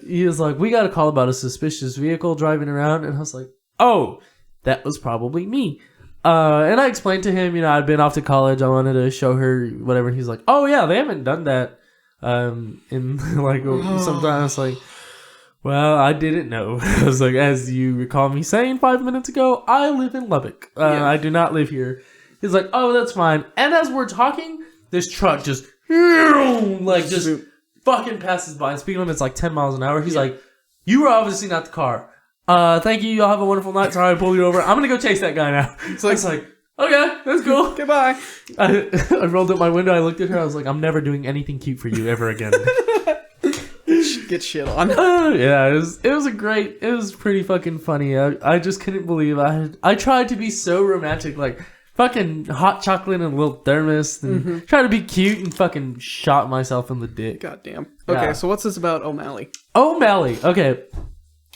he was like, "We got a call about a suspicious vehicle driving around." And I was like, "Oh, that was probably me." And I explained to him, I'd been off to college. I wanted to show her whatever. And he's like, "Oh yeah, they haven't done that in like some time." I was like, "Well, I didn't know." I was like, "As you recall me saying 5 minutes ago, I live in Lubbock. I do not live here." He's like, "Oh, that's fine." And as we're talking, this truck just fucking passes by. And speed limit, it's like 10 miles an hour. He's like, "You were obviously not the car. Thank you. Y'all have a wonderful night. Sorry I pulled you over. I'm gonna go chase that guy now." It's like, "Okay, that's cool. Goodbye." I rolled up my window. I looked at her. I was like, "I'm never doing anything cute for you ever again." Get shit on. Yeah, it was pretty fucking funny. I just couldn't believe I tried to be so romantic, like fucking hot chocolate in a little thermos, and try to be cute, and fucking shot myself in the dick. Goddamn. Okay, Yeah. so what's this about O'Malley? O'Malley. Okay.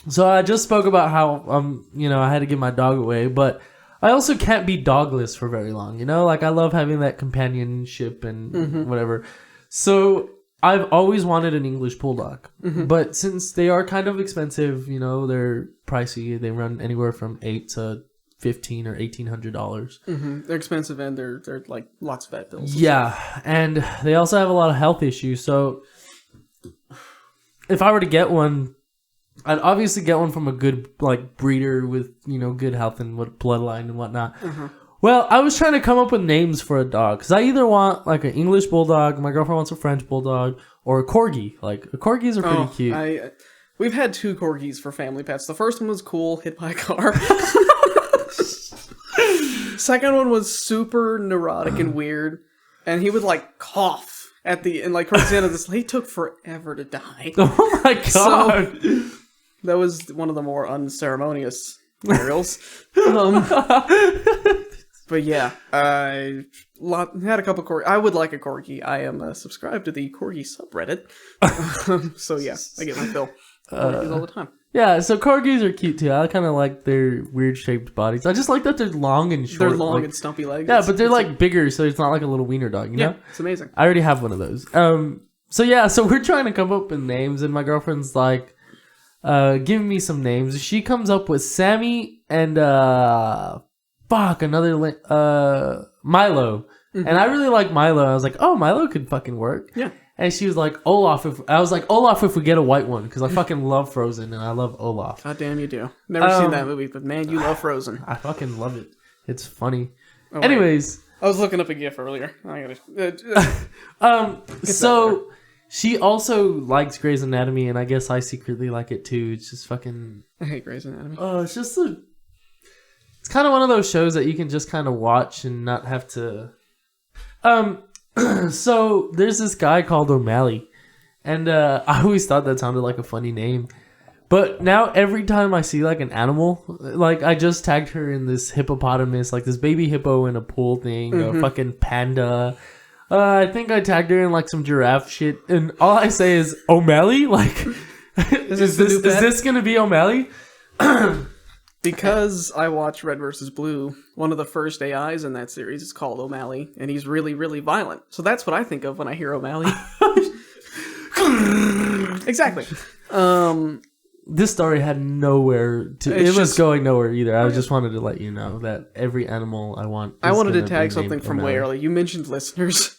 So I just spoke about how I had to give my dog away, but I also can't be dogless for very long. Like I love having that companionship and whatever. So I've always wanted an English bulldog, but since they are kind of expensive, they're pricey. They run anywhere from $8 to $1,500 or $1,800. They're expensive and they're like lots of vet bills. Yeah, and they also have a lot of health issues. So if I were to get one, I'd obviously get one from a good breeder with good health and bloodline and whatnot. Well, I was trying to come up with names for a dog because I either want like an English bulldog, my girlfriend wants a French bulldog, or a corgi. Like corgis are pretty cute. We've had 2 corgis for family pets. The first one was cool, hit by a car. Second one was super neurotic and weird, and he would cough at the end, towards the end of this. He took forever to die. Oh my god! So, that was one of the more unceremonious burials. But yeah, I had a couple corgi. I would like a corgi. I am subscribed to the corgi subreddit. So yeah, I get my fill. Corgis all the time. Yeah, so corgis are cute too. I kind of like their weird shaped bodies. I just like that they're long and short. They're long and stumpy legs. Yeah, but they're bigger, so it's not like a little wiener dog, you know? It's amazing. I already have one of those. So we're trying to come up with names, and my girlfriend's like, giving me some names. She comes up with Sammy and Milo. And I really like Milo. I was like, "Oh, Milo could fucking work." Yeah. And she was like, Olaf. I was like, Olaf if we get a white one, because I fucking love Frozen and I love Olaf. God damn, you do. Never seen that movie, but man, you love Frozen. I fucking love it. It's funny. Oh, anyways, I was looking up a GIF earlier. I gotta. So she also likes Grey's Anatomy, and I guess I secretly like it too. It's just fucking. I hate Grey's Anatomy. It's just It's kind of one of those shows that you can just kind of watch and not have to. So there's this guy called O'Malley, and I always thought that sounded like a funny name, but now every time I see an animal, I just tagged her in this hippopotamus, this baby hippo in a pool thing, a fucking panda. I think I tagged her in some giraffe shit, and all I say is O'Malley. Is this gonna be O'Malley? Because I watch Red vs. Blue, one of the first AIs in that series is called O'Malley, and he's really, really violent. So that's what I think of when I hear O'Malley. Exactly. This story had nowhere to... It was going nowhere either. I just wanted to let you know that every animal I want... I wanted to tag something from way earlier. You mentioned listeners.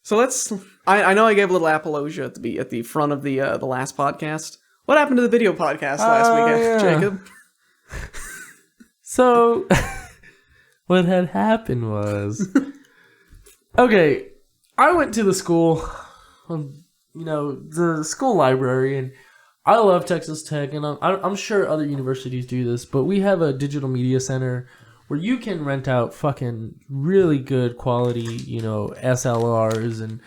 So let's... I know I gave a little apologia at the front of the last podcast. What happened to the video podcast last week, Jacob? So, what had happened was, okay, I went to the school, the school library, and I love Texas Tech, and I'm sure other universities do this, but we have a digital media center where you can rent out fucking really good quality, SLRs and,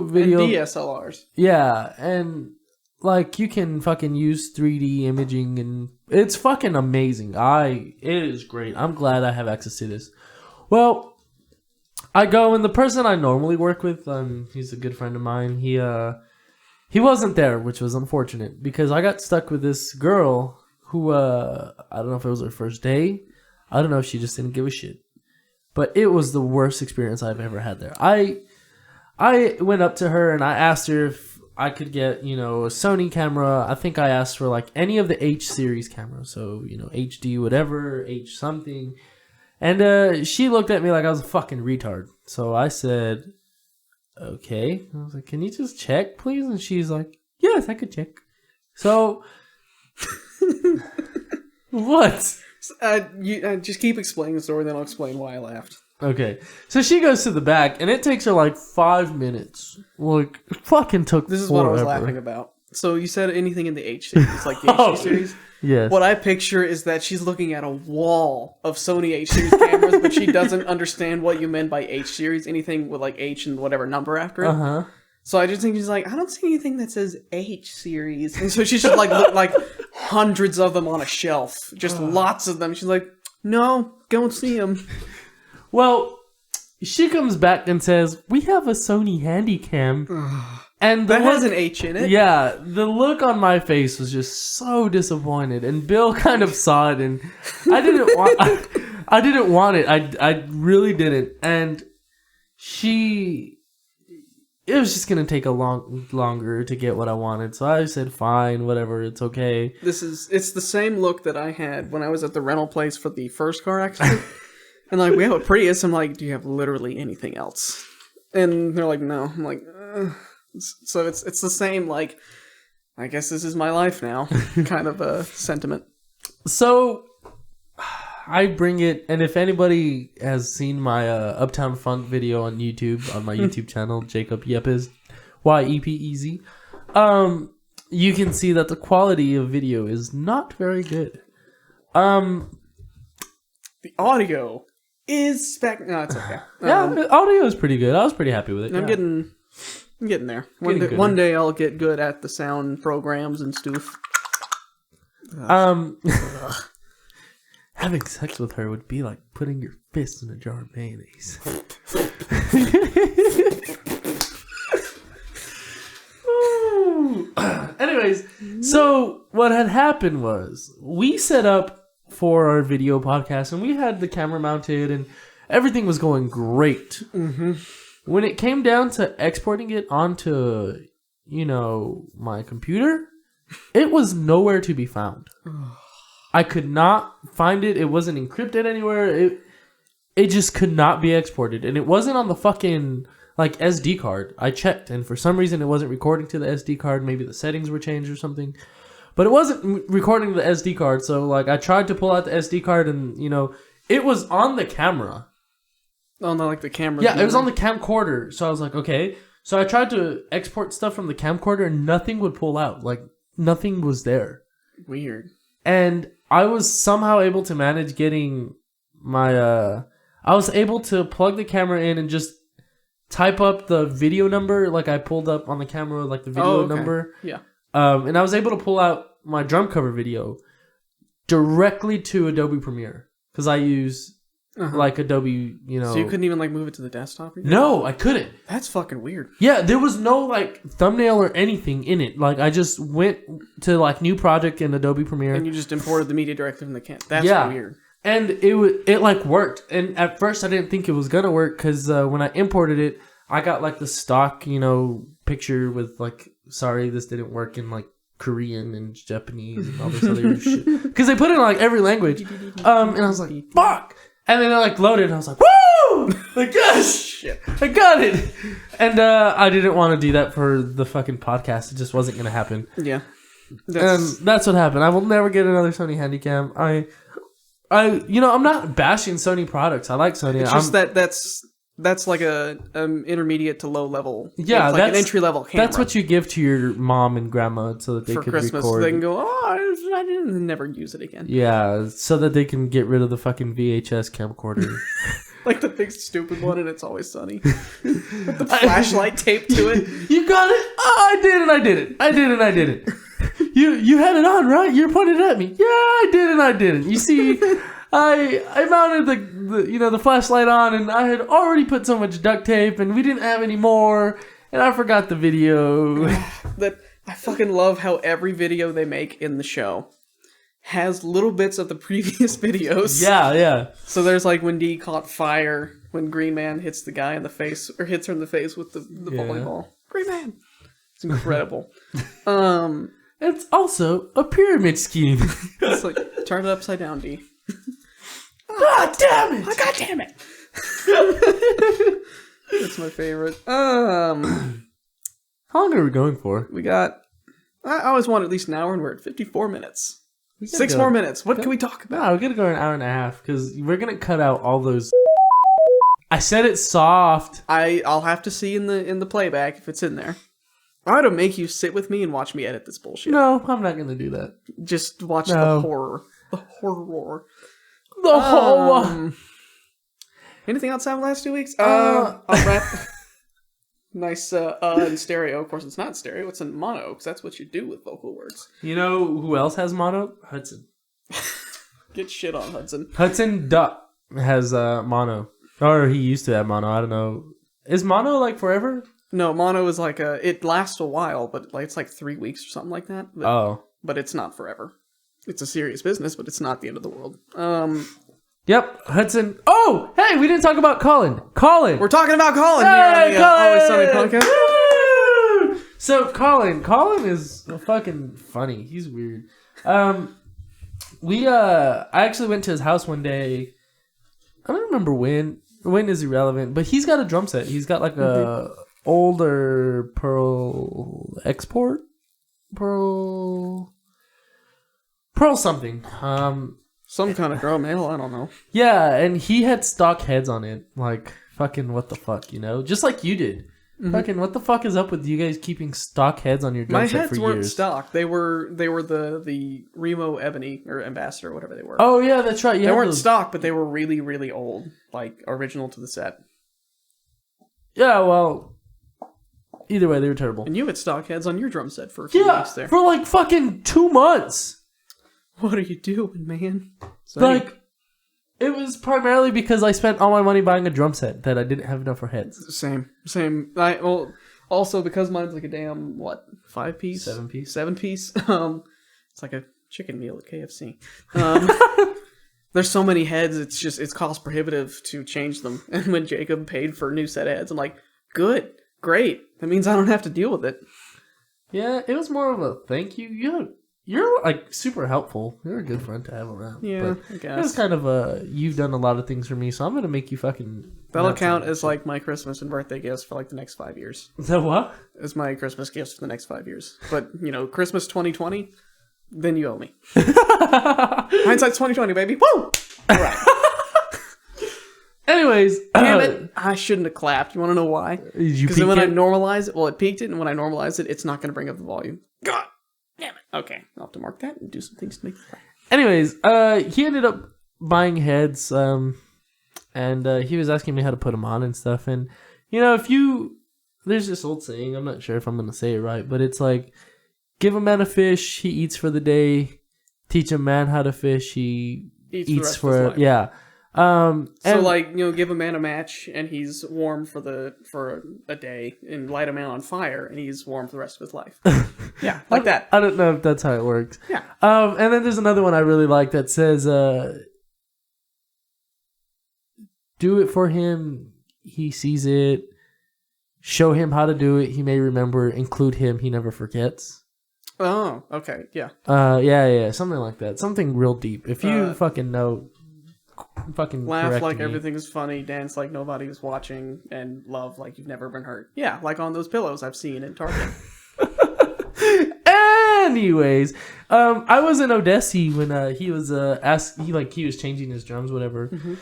video. And DSLRs. Yeah, and... you can fucking use 3D imaging, and it's fucking amazing. It is great. I'm glad I have access to this. Well, I go, and the person I normally work with, he's a good friend of mine. He wasn't there, which was unfortunate, because I got stuck with this girl who, I don't know if it was her first day. I don't know if she just didn't give a shit. but it was the worst experience I've ever had there. I went up to her and I asked her if I could get, you know, a Sony camera. I think I asked for like any of the H series cameras. So, you know, HD whatever, H something. And she looked at me like I was a fucking retard. So I said, okay. I was like, can you just check, please? And she's like, yes, I could check. So, what? You just keep explaining the story, then I'll explain why I laughed. Okay, so she goes to the back, and it takes her like 5 minutes. Like, it fucking took This is forever. what I was laughing about. So you said anything in the H series, like the HD series? Yes. What I picture is that she's looking at a wall of Sony H series cameras, but she doesn't understand what you meant by H series, anything with like H and whatever number after it. Uh-huh. So I just think she's like, I don't see anything that says H series. And so she's just like, look like hundreds of them on a shelf. Just lots of them. She's like, no, don't see them. Well, she comes back and says, we have a Sony Handycam. And That has an H in it. Yeah, the look on my face was just so disappointed. And Bill kind of saw it, and I didn't want I didn't want it. I really didn't. And it was just gonna take longer to get what I wanted, so I said, "Fine, whatever, it's okay." It's the same look that I had when I was at the rental place for the first car accident, and like we have a Prius. I'm like, "Do you have literally anything else?" And they're like, "No." I'm like, Ugh. So it's the same. Like, I guess this is my life now, kind of a sentiment. So I bring it, and if anybody has seen my Uptown Funk video on YouTube, on my YouTube channel, Jacob Yepes, Yepez, you can see that the quality of video is not very good. The audio is no, it's okay. Yeah, audio is pretty good. I was pretty happy with it. I'm getting there. One day I'll get good at the sound programs and stuff. Having sex with her would be like putting your fist in a jar of mayonnaise. Anyways, so what had happened was we set up for our video podcast and we had the camera mounted and everything was going great. Mm-hmm. When it came down to exporting it onto, you know, my computer, it was nowhere to be found. I could not find it. It wasn't encrypted anywhere. It just could not be exported. And it wasn't on the fucking, like, SD card. I checked, and for some reason it wasn't recording to the SD card. Maybe the settings were changed or something. But it wasn't recording to the SD card. So, like, I tried to pull out the SD card and, you know, it was on the camera. Oh, no, like the camera. Yeah, it was on the camcorder. So I was like, okay. So I tried to export stuff from the camcorder and nothing would pull out. Like, nothing was there. Weird. And I was somehow able to manage getting my, I was able to plug the camera in and just type up the video number, like I pulled up on the camera, like the video number. Yeah. And I was able to pull out my drum cover video directly to Adobe Premiere. Because I use, like, Adobe, you know. So you couldn't even, like, move it to the desktop? No, I couldn't. That's fucking weird. Yeah, there was no, like, thumbnail or anything in it. Like, I just went to, like, new project in Adobe Premiere. And you just imported the media directly from the camera. That's weird. And it like worked. And at first I didn't think it was gonna work because when I imported it, I got like the stock, you know, picture with like, sorry, this didn't work in like Korean and Japanese and all this other shit. Because they put it in like every language. And I was like, fuck. And then it like loaded and I was like, woo! Like, yes! I got it! And I didn't want to do that for the fucking podcast. It just wasn't gonna happen. Yeah. And that's what happened. I will never get another Sony Handycam. You know, I'm not bashing Sony products. I like Sony. It's just that's like a intermediate to low level. Yeah, it's like an entry level camera. That's what you give to your mom and grandma so that they for can Christmas. record. So they can go, I didn't never use it again. Yeah, so that they can get rid of the fucking VHS camcorder. Like the big stupid one, and It's Always Sunny. With the flashlight taped to it. You got it? Oh, I did it. I did it. You had it on, right? You're pointing at me. Yeah, I didn't. You see, I mounted the flashlight on, and I had already put so much duct tape, and we didn't have any more, and I forgot the video. That I fucking love how every video they make in the show has little bits of the previous videos. Yeah. So there's like when Dee caught fire, when Green Man hits the guy in the face, or hits her in the face with the volleyball. Green Man! It's incredible. It's also a pyramid scheme. It's like, turn it upside down, Dee. God damn it! God damn it! That's my favorite. How long are we going for? We got... I always want at least an hour, and we're at 54 minutes. 6 go. more minutes. What can we talk about? No, we're gonna go an hour and a half because we're gonna cut out all those. I said it soft. I'll have to see in the playback if it's in there. I ought to make you sit with me and watch me edit this bullshit. No, I'm not gonna do that. Just watch the horror. The horror. The horror. Anything else happened last 2 weeks? I'll wrap. Nice in stereo. Of course, it's not in stereo. It's in mono, because that's what you do with vocal words. You know who else has mono? Hudson. Get shit on Hudson. Hudson Duck has mono. Or he used to have mono. I don't know. Is mono like forever? No, mono is like it lasts a while, but like it's like 3 weeks or something like that. But, but it's not forever. It's a serious business, but it's not the end of the world. Yep, Hudson. Oh, hey, we didn't talk about Colin. Colin. We're talking about Colin here on the Always Sunny podcast. Woo! So Colin is fucking funny. He's weird. I actually went to his house one day. I don't remember when. When is irrelevant, but he's got a drum set. He's got like a older Pearl something. Some kind of drum nail, I don't know. Yeah, and he had stock heads on it. Like, fucking what the fuck, you know? Just like you did. Fucking what the fuck is up with you guys keeping stock heads on your drum set for years? My heads weren't stock. They were the Remo Ebony, or Ambassador, whatever they were. Oh, yeah, that's right. They weren't stock, but they were really, really old. Like, original to the set. Yeah, well, either way, they were terrible. And you had stock heads on your drum set for a few weeks there. For like fucking 2 months. What are you doing, man? Like, it was primarily because I spent all my money buying a drum set that I didn't have enough for heads. Same. Also because mine's like a damn, 5-piece? 7-piece. 7-piece. It's like a chicken meal at KFC. There's so many heads, it's cost prohibitive to change them. And when Jacob paid for a new set of heads, I'm like, good, great. That means I don't have to deal with it. Yeah, it was more of a thank you. You're like super helpful. You're a good friend to have around. Yeah, I guess. It was kind of you've done a lot of things for me, so I'm going to make you fucking... That'll count as like my Christmas and birthday gifts for like the next 5 years. Is that what? As my Christmas gifts for the next 5 years. But, Christmas 2020, then you owe me. Hindsight's 2020, baby. Woo! All right. Anyways. Damn it. I shouldn't have clapped. You want to know why? Because then when I normalize it, it peaked it, and when I normalize it, it's not going to bring up the volume. God. Damn it. Okay, I'll have to mark that and do some things to make it fun. Anyways, he ended up buying heads, and he was asking me how to put them on and stuff. And, there's this old saying, I'm not sure if I'm going to say it right, but it's like, give a man a fish, he eats for the day. Teach a man how to fish, he eats for it. Yeah. Give a man a match and he's warm for a day, and light a man on fire and he's warm for the rest of his life. Yeah, like that. I don't know if that's how it works. Yeah. And then there's another one I really like that says, do it for him, he sees it. Show him how to do it, he may remember. Include him, he never forgets. Oh, okay, yeah. Yeah, something like that. Something real deep. If you fucking know... Fucking laugh like everything's funny, dance like nobody was watching, and love like you've never been hurt. Yeah, like on those pillows I've seen in Target. Anyways, I was in Odessa when he was he was changing his drums, whatever. Mm-hmm.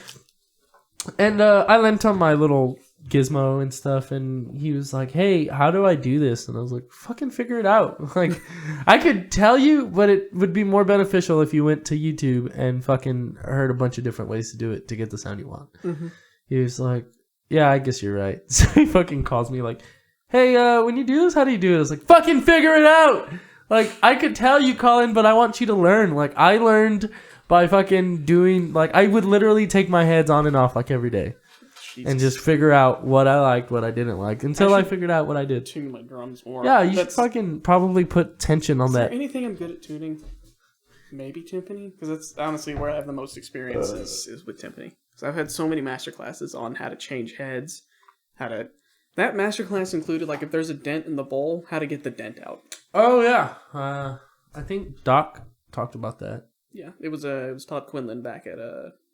And I lent him my little gizmo and stuff, and he was like, hey, how do I do this? And I was like, fucking figure it out. Like, I could tell you, but it would be more beneficial if you went to YouTube and fucking heard a bunch of different ways to do it to get the sound you want. Mm-hmm. He was like, yeah, I guess you're right. So he fucking calls me like, hey, when you do this, how do you do it? I was like, fucking figure it out. Like, I could tell you, Colin, but I want you to learn. Like, I learned by fucking doing, like, I would literally take my heads on and off like every day. Jesus. And just figure out what I liked, what I didn't like, until I figured out what I did. Tune my drums more. Yeah, you should fucking probably put tension on that. Is there anything I'm good at tuning? maybe timpani, because that's honestly where I have the most experience is with timpani. So I've had so many master classes on how to change heads, that master class included like if there's a dent in the bowl, how to get the dent out. Oh yeah, I think Doc talked about that. Yeah, it was taught Quinlan back at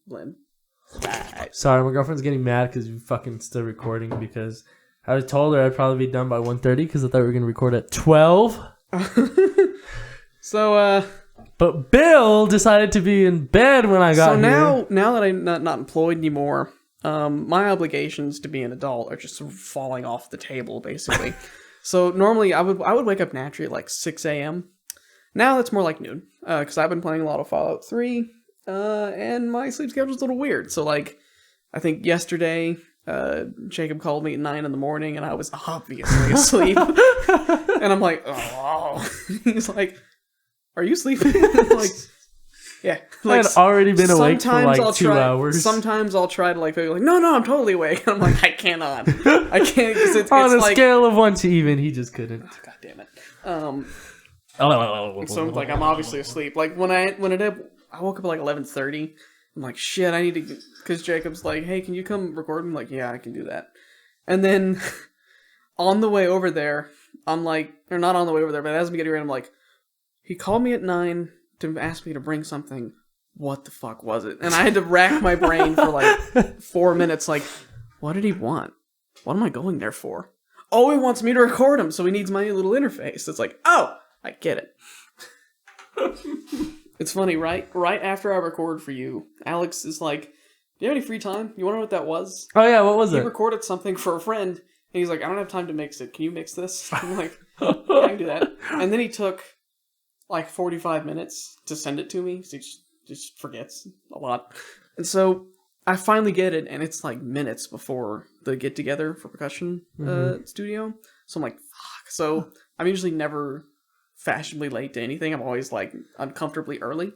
Blinn. Sorry, my girlfriend's getting mad because you fucking still recording because I told her I'd probably be done by 1:30 because I thought we were gonna record at 12. So but Bill decided to be in bed when I got here. Now that I'm not employed anymore, my obligations to be an adult are just sort of falling off the table, basically. So normally I would wake up naturally at like 6 a.m. Now it's more like noon, because I've been playing a lot of Fallout 3, and my sleep schedule's a little weird. So like, I think yesterday, Jacob called me at 9 in the morning, and I was obviously asleep. And I'm like, oh. He's like, are you sleeping? I'm like, yeah. Like, I had already been awake for like 2 hours. Sometimes I'll try to like, no, I'm totally awake. And I'm like, I cannot. I can't, because it's on a like, scale of 1 to even, he just couldn't. Oh, God damn it. So like, I'm obviously asleep. Like when I woke up at like 11:30. I'm like, shit, I need to, because Jacob's like, hey, can you come record? I'm like, yeah, I can do that. And then on the way over there, I'm like, or not on the way over there, but as I'm getting ready, I'm like, he called me at 9 to ask me to bring something. What the fuck was it? And I had to rack my brain for like 4 minutes. Like, what did he want? What am I going there for? Oh, he wants me to record him, so he needs my new little interface. It's like, oh, I get it. It's funny, right? Right after I record for you, Alex is like, do you have any free time? You want to know what that was? Oh yeah, what was it? He recorded something for a friend, and he's like, I don't have time to mix it. Can you mix this? I'm like, yeah, I can do that. And then he took like 45 minutes to send it to me, so he just forgets a lot. And so I finally get it, and it's like minutes before the get-together for percussion studio. So I'm like, fuck. So I'm usually never fashionably late to anything. I'm always like uncomfortably early.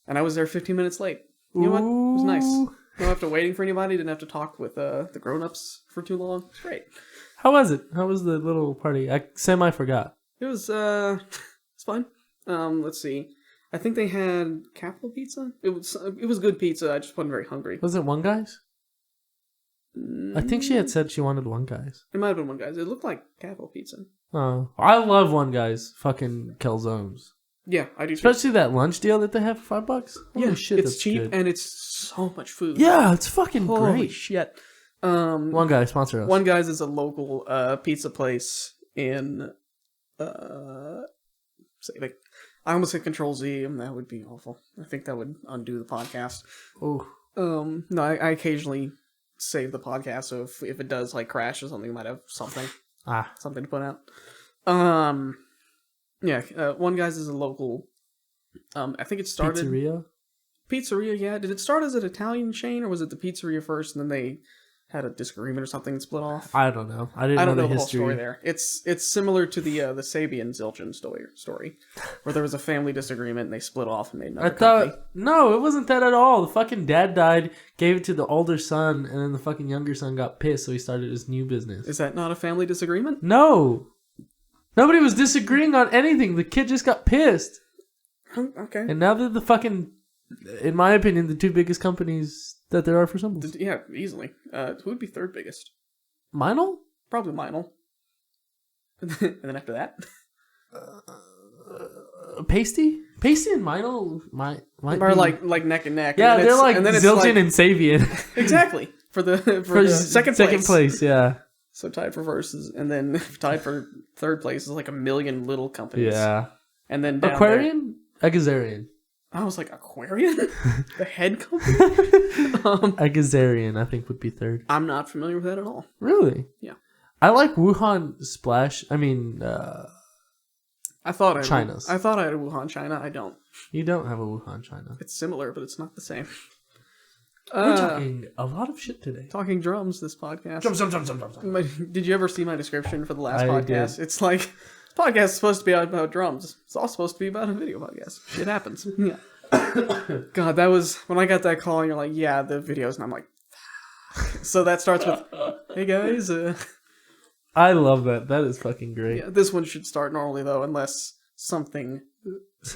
And I was there 15 minutes late. You know what? It was nice. Don't have to waiting for anybody. Didn't have to talk with the grown-ups for too long. It's great. How was it? How was the little party? I semi-forgot. It was it's fun. Let's see. I think they had Capital Pizza. It was good pizza. I just wasn't very hungry. Was it One Guys? I think she had said she wanted One Guys. It might have been One Guys. It looked like Capital Pizza. Oh, I love One Guys. Fucking calzones. Yeah, I do. Especially that lunch deal that they have for $5. Holy shit, it's that's cheap good. and it's so much food. Yeah, it's fucking Holy great. Shit. One Guys, sponsor us. One Guys is a local pizza place in I almost said Control Z, and that would be awful. I think that would undo the podcast. Oh. No, I occasionally save the podcast, so if it does like crash or something, we might have something to put out. One Guys is a local. I think it started Pizzeria. Yeah, did it start as an Italian chain, or was it the pizzeria first, and then they had a disagreement or something and split off? I don't know. I don't know the history. Whole story there. It's similar to the Sabian Zildjian story, where there was a family disagreement and they split off and made another company. No, it wasn't that at all. The fucking dad died, gave it to the older son, and then the fucking younger son got pissed, so he started his new business. Is that not a family disagreement? No. Nobody was disagreeing on anything. The kid just got pissed. Okay. And now they're the fucking, in my opinion, the two biggest companies that there are for symbols. Yeah, easily. Who would be third biggest? Meinl? Probably Meinl. And then after that? Pasty? Pasty and Meinl might are like neck and neck. Yeah, they're like Zildjian and Sabian. Exactly. For the second place, yeah. So tied for versus, and then tied for third place is like a million little companies. Yeah. And then down Aquarian? Agazarian. I was like, Aquarian? The head company? Agazarian, I think, would be third. I'm not familiar with that at all. Really? Yeah. I like Wuhan Splash. I mean, I thought I had a Wuhan China. I don't. You don't have a Wuhan China. It's similar, but it's not the same. We're talking a lot of shit today. Talking drums, this podcast. Drums. Did you ever see my description for the last podcast? Did. It's like, this podcast is supposed to be about drums. It's all supposed to be about a video podcast. Shit happens. Yeah. God, that was, when I got that call, and you're like, yeah, the videos, and I'm like, so that starts with, hey guys. I love that. That is fucking great. Yeah, this one should start normally, though, unless something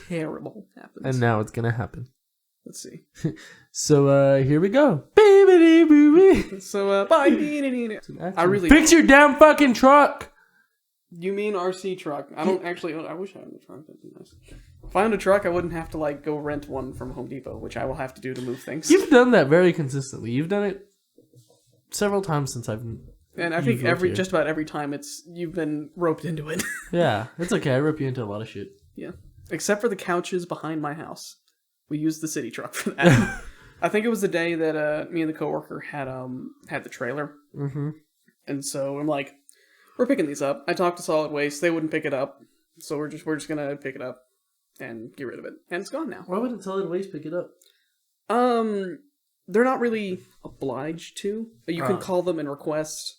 terrible happens. And now it's gonna happen. Let's see. So here we go. So bye. I really fix your damn fucking truck. You mean RC truck? I don't actually. I wish I had a truck. That'd be nice. If I owned a truck, I wouldn't have to like go rent one from Home Depot, which I will have to do to move things. You've done that very consistently. You've done it several times since I've. And I think just about every time you've been roped into it. Yeah, it's okay. I rope you into a lot of shit. Yeah, except for the couches behind my house. We used the city truck for that. I think it was the day that me and the coworker had the trailer. Mm-hmm. And so I'm like, we're picking these up. I talked to Solid Waste. They wouldn't pick it up. So we're just gonna pick it up and get rid of it. And it's gone now. Why wouldn't Solid Waste pick it up? They're not really obliged to. You can call them and request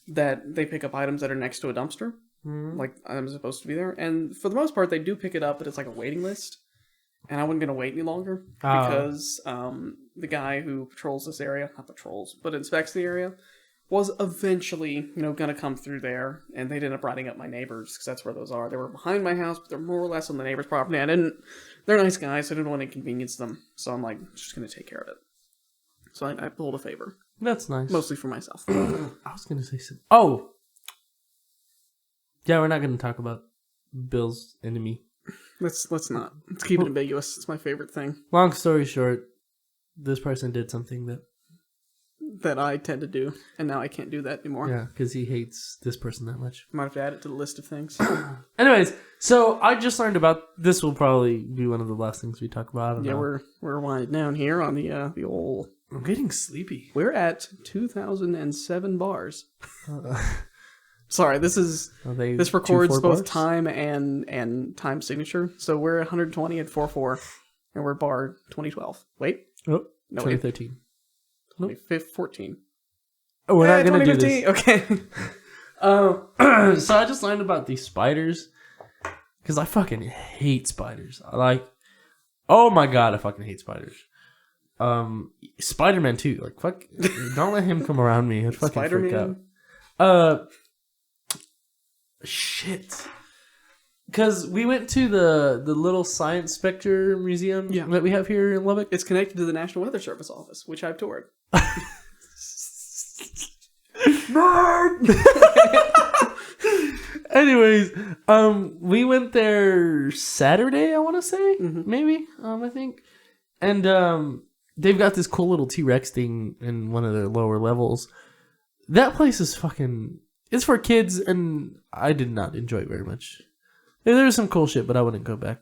that they pick up items that are next to a dumpster. Mm-hmm. Like items supposed to be there. And for the most part, they do pick it up, but it's like a waiting list. And I wasn't going to wait any longer because the guy who patrols this area, not patrols, but inspects the area, was eventually, going to come through there. And they ended up riding up my neighbors because that's where those are. They were behind my house, but they're more or less on the neighbor's property. They're nice guys, so I didn't want to inconvenience them. So I'm like, just going to take care of it. So I pulled a favor. That's nice. Mostly for myself. I was going to say something. Oh! Yeah, we're not going to talk about Bill's enemy. Let's not. Let's keep it ambiguous. It's my favorite thing. Long story short, this person did something that I tend to do, and now I can't do that anymore. Yeah, because he hates this person that much. Might have to add it to the list of things. Anyways, so I just learned about this. Will probably be one of the last things we talk about. We're winding down here on the old. I'm getting sleepy. We're at 2007 bars. Sorry, this records both time and time signature. So we're 120 at 4:4, and we're bar 2012. Wait, no, 2013. Nope. 2014. Oh, we're not gonna do this. Okay. So I just learned about these spiders because I fucking hate spiders. Oh my god, I fucking hate spiders. Spider-Man too. Like fuck, don't let him come around me. I'd fucking Spider-Man? freak out. Shit. Because we went to the little science spectre museum that we have here in Lubbock. It's connected to the National Weather Service office, which I've toured. Anyways, we went there Saturday, I want to say, maybe, I think. And they've got this cool little T-Rex thing in one of their lower levels. That place is fucking... It's for kids, and I did not enjoy it very much. There's some cool shit, but I wouldn't go back.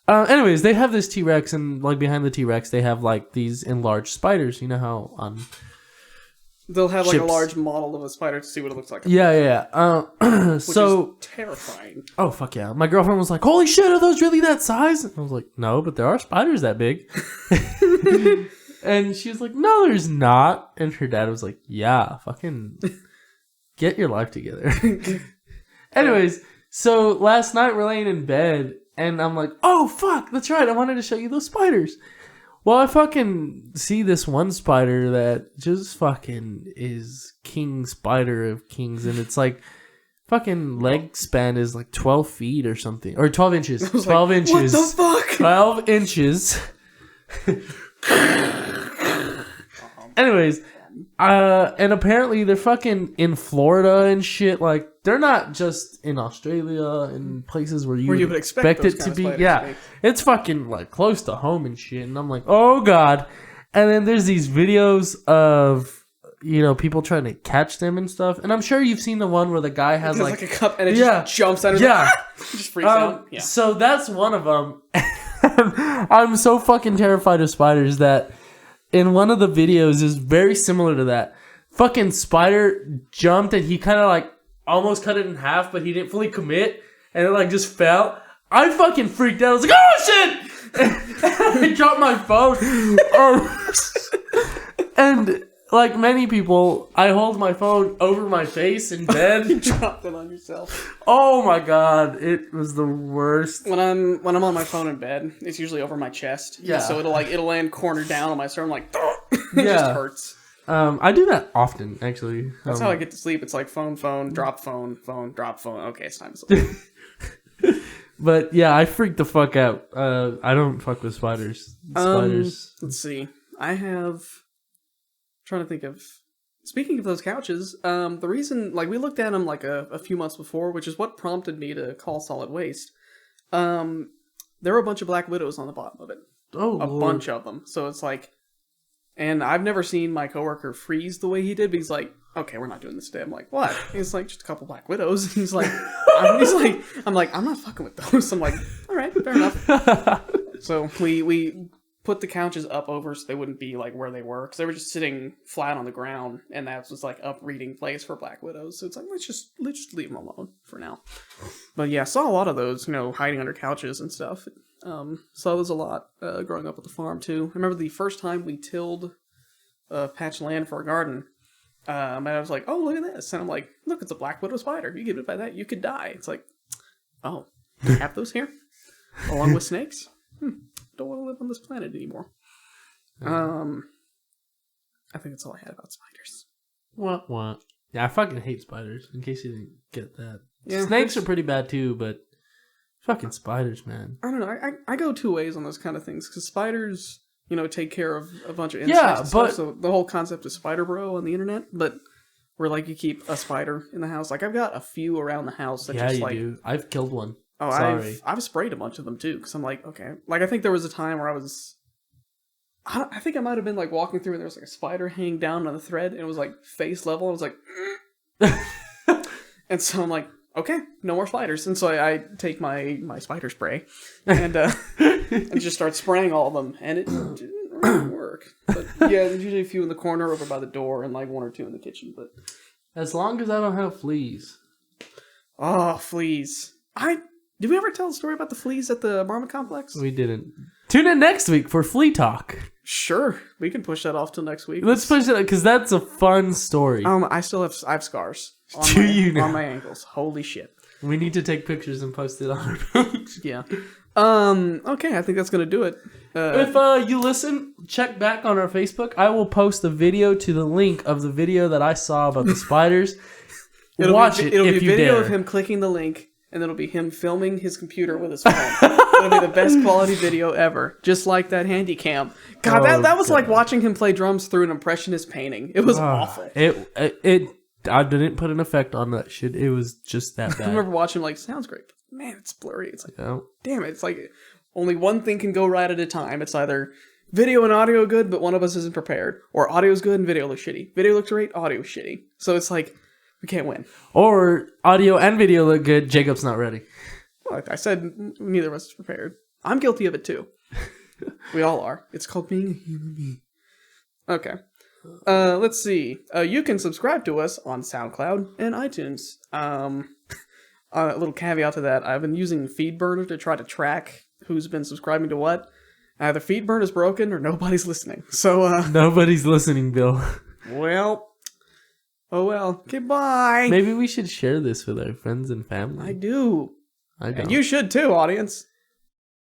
Anyways, they have this T-Rex, and like behind the T-Rex, they have like these enlarged spiders. You know how on they'll have like ships. a large model of a spider to see what it looks like. Yeah. Which So is terrifying. Oh fuck yeah! My girlfriend was like, "Holy shit, are those really that size?" I was like, "No, but there are spiders that big." And she was like, "No, there's not." And her dad was like, "Yeah, fucking get your life together." Anyways. So last night we're laying in bed and I'm like, oh fuck, that's right, I wanted to show you those spiders. Well, I fucking see this one spider that just fucking is king spider of kings, and it's like fucking leg span is like 12 feet or something. Or 12 inches. 12 inches. What the fuck? 12 inches. Anyways, and apparently they're fucking in Florida and shit. Like, they're not just in Australia and places where you would expect it to be. Yeah, it's fucking like close to home and shit. And I'm like, oh god. And then there's these videos of, people trying to catch them and stuff. And I'm sure you've seen the one where the guy has like a cup and it just jumps out of just freaks out. Yeah. So that's one of them. I'm so fucking terrified of spiders that in one of the videos is very similar to that. Fucking spider jumped and he kind of like almost cut it in half, but he didn't fully commit, and it like just fell. I fucking freaked out. I was like, oh shit! And I dropped my phone. And like many people, I hold my phone over my face in bed. You dropped it on yourself. Oh my god, it was the worst. When I'm on my phone in bed, it's usually over my chest. Yeah. So it'll land cornered down on my sternum, like it just hurts. I do that often, actually. That's how I get to sleep. It's like phone, drop phone, drop phone. Okay, it's time to sleep. But yeah, I freaked the fuck out. I don't fuck with spiders. Spiders. Let's see. Trying to think of. Speaking of those couches, the reason, like, we looked at them like a few months before, which is what prompted me to call Solid Waste. There were a bunch of black widows on the bottom of it. Oh, a bunch of them. So it's like, and I've never seen my coworker freeze the way he did. But he's like, "Okay, we're not doing this today." I'm like, "What?" He's like, "Just a couple black widows." I'm like, "I'm not fucking with those." I'm like, "All right, fair enough." So we put the couches up over so they wouldn't be like where they were, because they were just sitting flat on the ground, and that was like up reading place for black widows. So it's like, let's just leave them alone for now. But yeah, I saw a lot of those, hiding under couches and stuff. Saw those a lot growing up at the farm too. I remember the first time we tilled a patch of land for a garden, and I was like, "Oh, look at this!" And I'm like, "Look, it's a black widow spider. You get bit by that, you could die." It's like, "Oh, we have those here, along with snakes." Don't want to live on this planet anymore. I think that's all I had about spiders. What? Yeah, I fucking hate spiders. In case you didn't get that, Yeah, snakes are pretty bad too, but fucking spiders, man. I don't know. I go two ways on those kind of things, because spiders, take care of a bunch of insects. And but stuff, so the whole concept of spider bro on the internet, but where like you keep a spider in the house. Like I've got a few around the house that just like do. I've killed one. Oh, Sorry. I've sprayed a bunch of them too, because I'm like, okay. Like I think there was a time where I think I might have been like walking through and there was like a spider hanging down on the thread and it was like face level. I was like, and so I'm like, okay, no more spiders. And so I take my spider spray and and just start spraying all of them, and it didn't really work. But yeah, there's usually a few in the corner over by the door and like one or two in the kitchen. But as long as I don't have fleas. Oh, fleas! Did we ever tell the story about the fleas at the apartment complex? We didn't. Tune in next week for flea talk. Sure, we can push that off till next week. Let's push it because that's a fun story. I have scars on my ankles. Holy shit! We need to take pictures and post it on our page. Yeah. Okay, I think that's gonna do it. If you listen, check back on our Facebook. I will post a video to the link of the video that I saw about the spiders. Watch it. It'll be a video of him clicking the link, and it'll be him filming his computer with his phone. It'll be the best quality video ever, just like that handy cam. God, that was like watching him play drums through an impressionist painting. It was awful. I didn't put an effect on that shit. It was just that bad. I remember watching like, sounds great, but man, it's blurry. It's like, oh. Damn it. It's like only one thing can go right at a time. It's either video and audio good, but one of us isn't prepared, or audio's good and video looks shitty. Video looks great, audio's shitty. So it's like, we can't win. Or audio and video look good, Jacob's not ready. Like I said, neither of us is prepared. I'm guilty of it too. We all are. It's called being a human being. Okay. Let's see. You can subscribe to us on SoundCloud and iTunes. A little caveat to that, I've been using FeedBurner to try to track who's been subscribing to what. Either FeedBurner is broken or nobody's listening. So, nobody's listening, Bill. Well. Oh well. Okay, bye. Maybe we should share this with our friends and family. I do. I don't. And you should too, audience.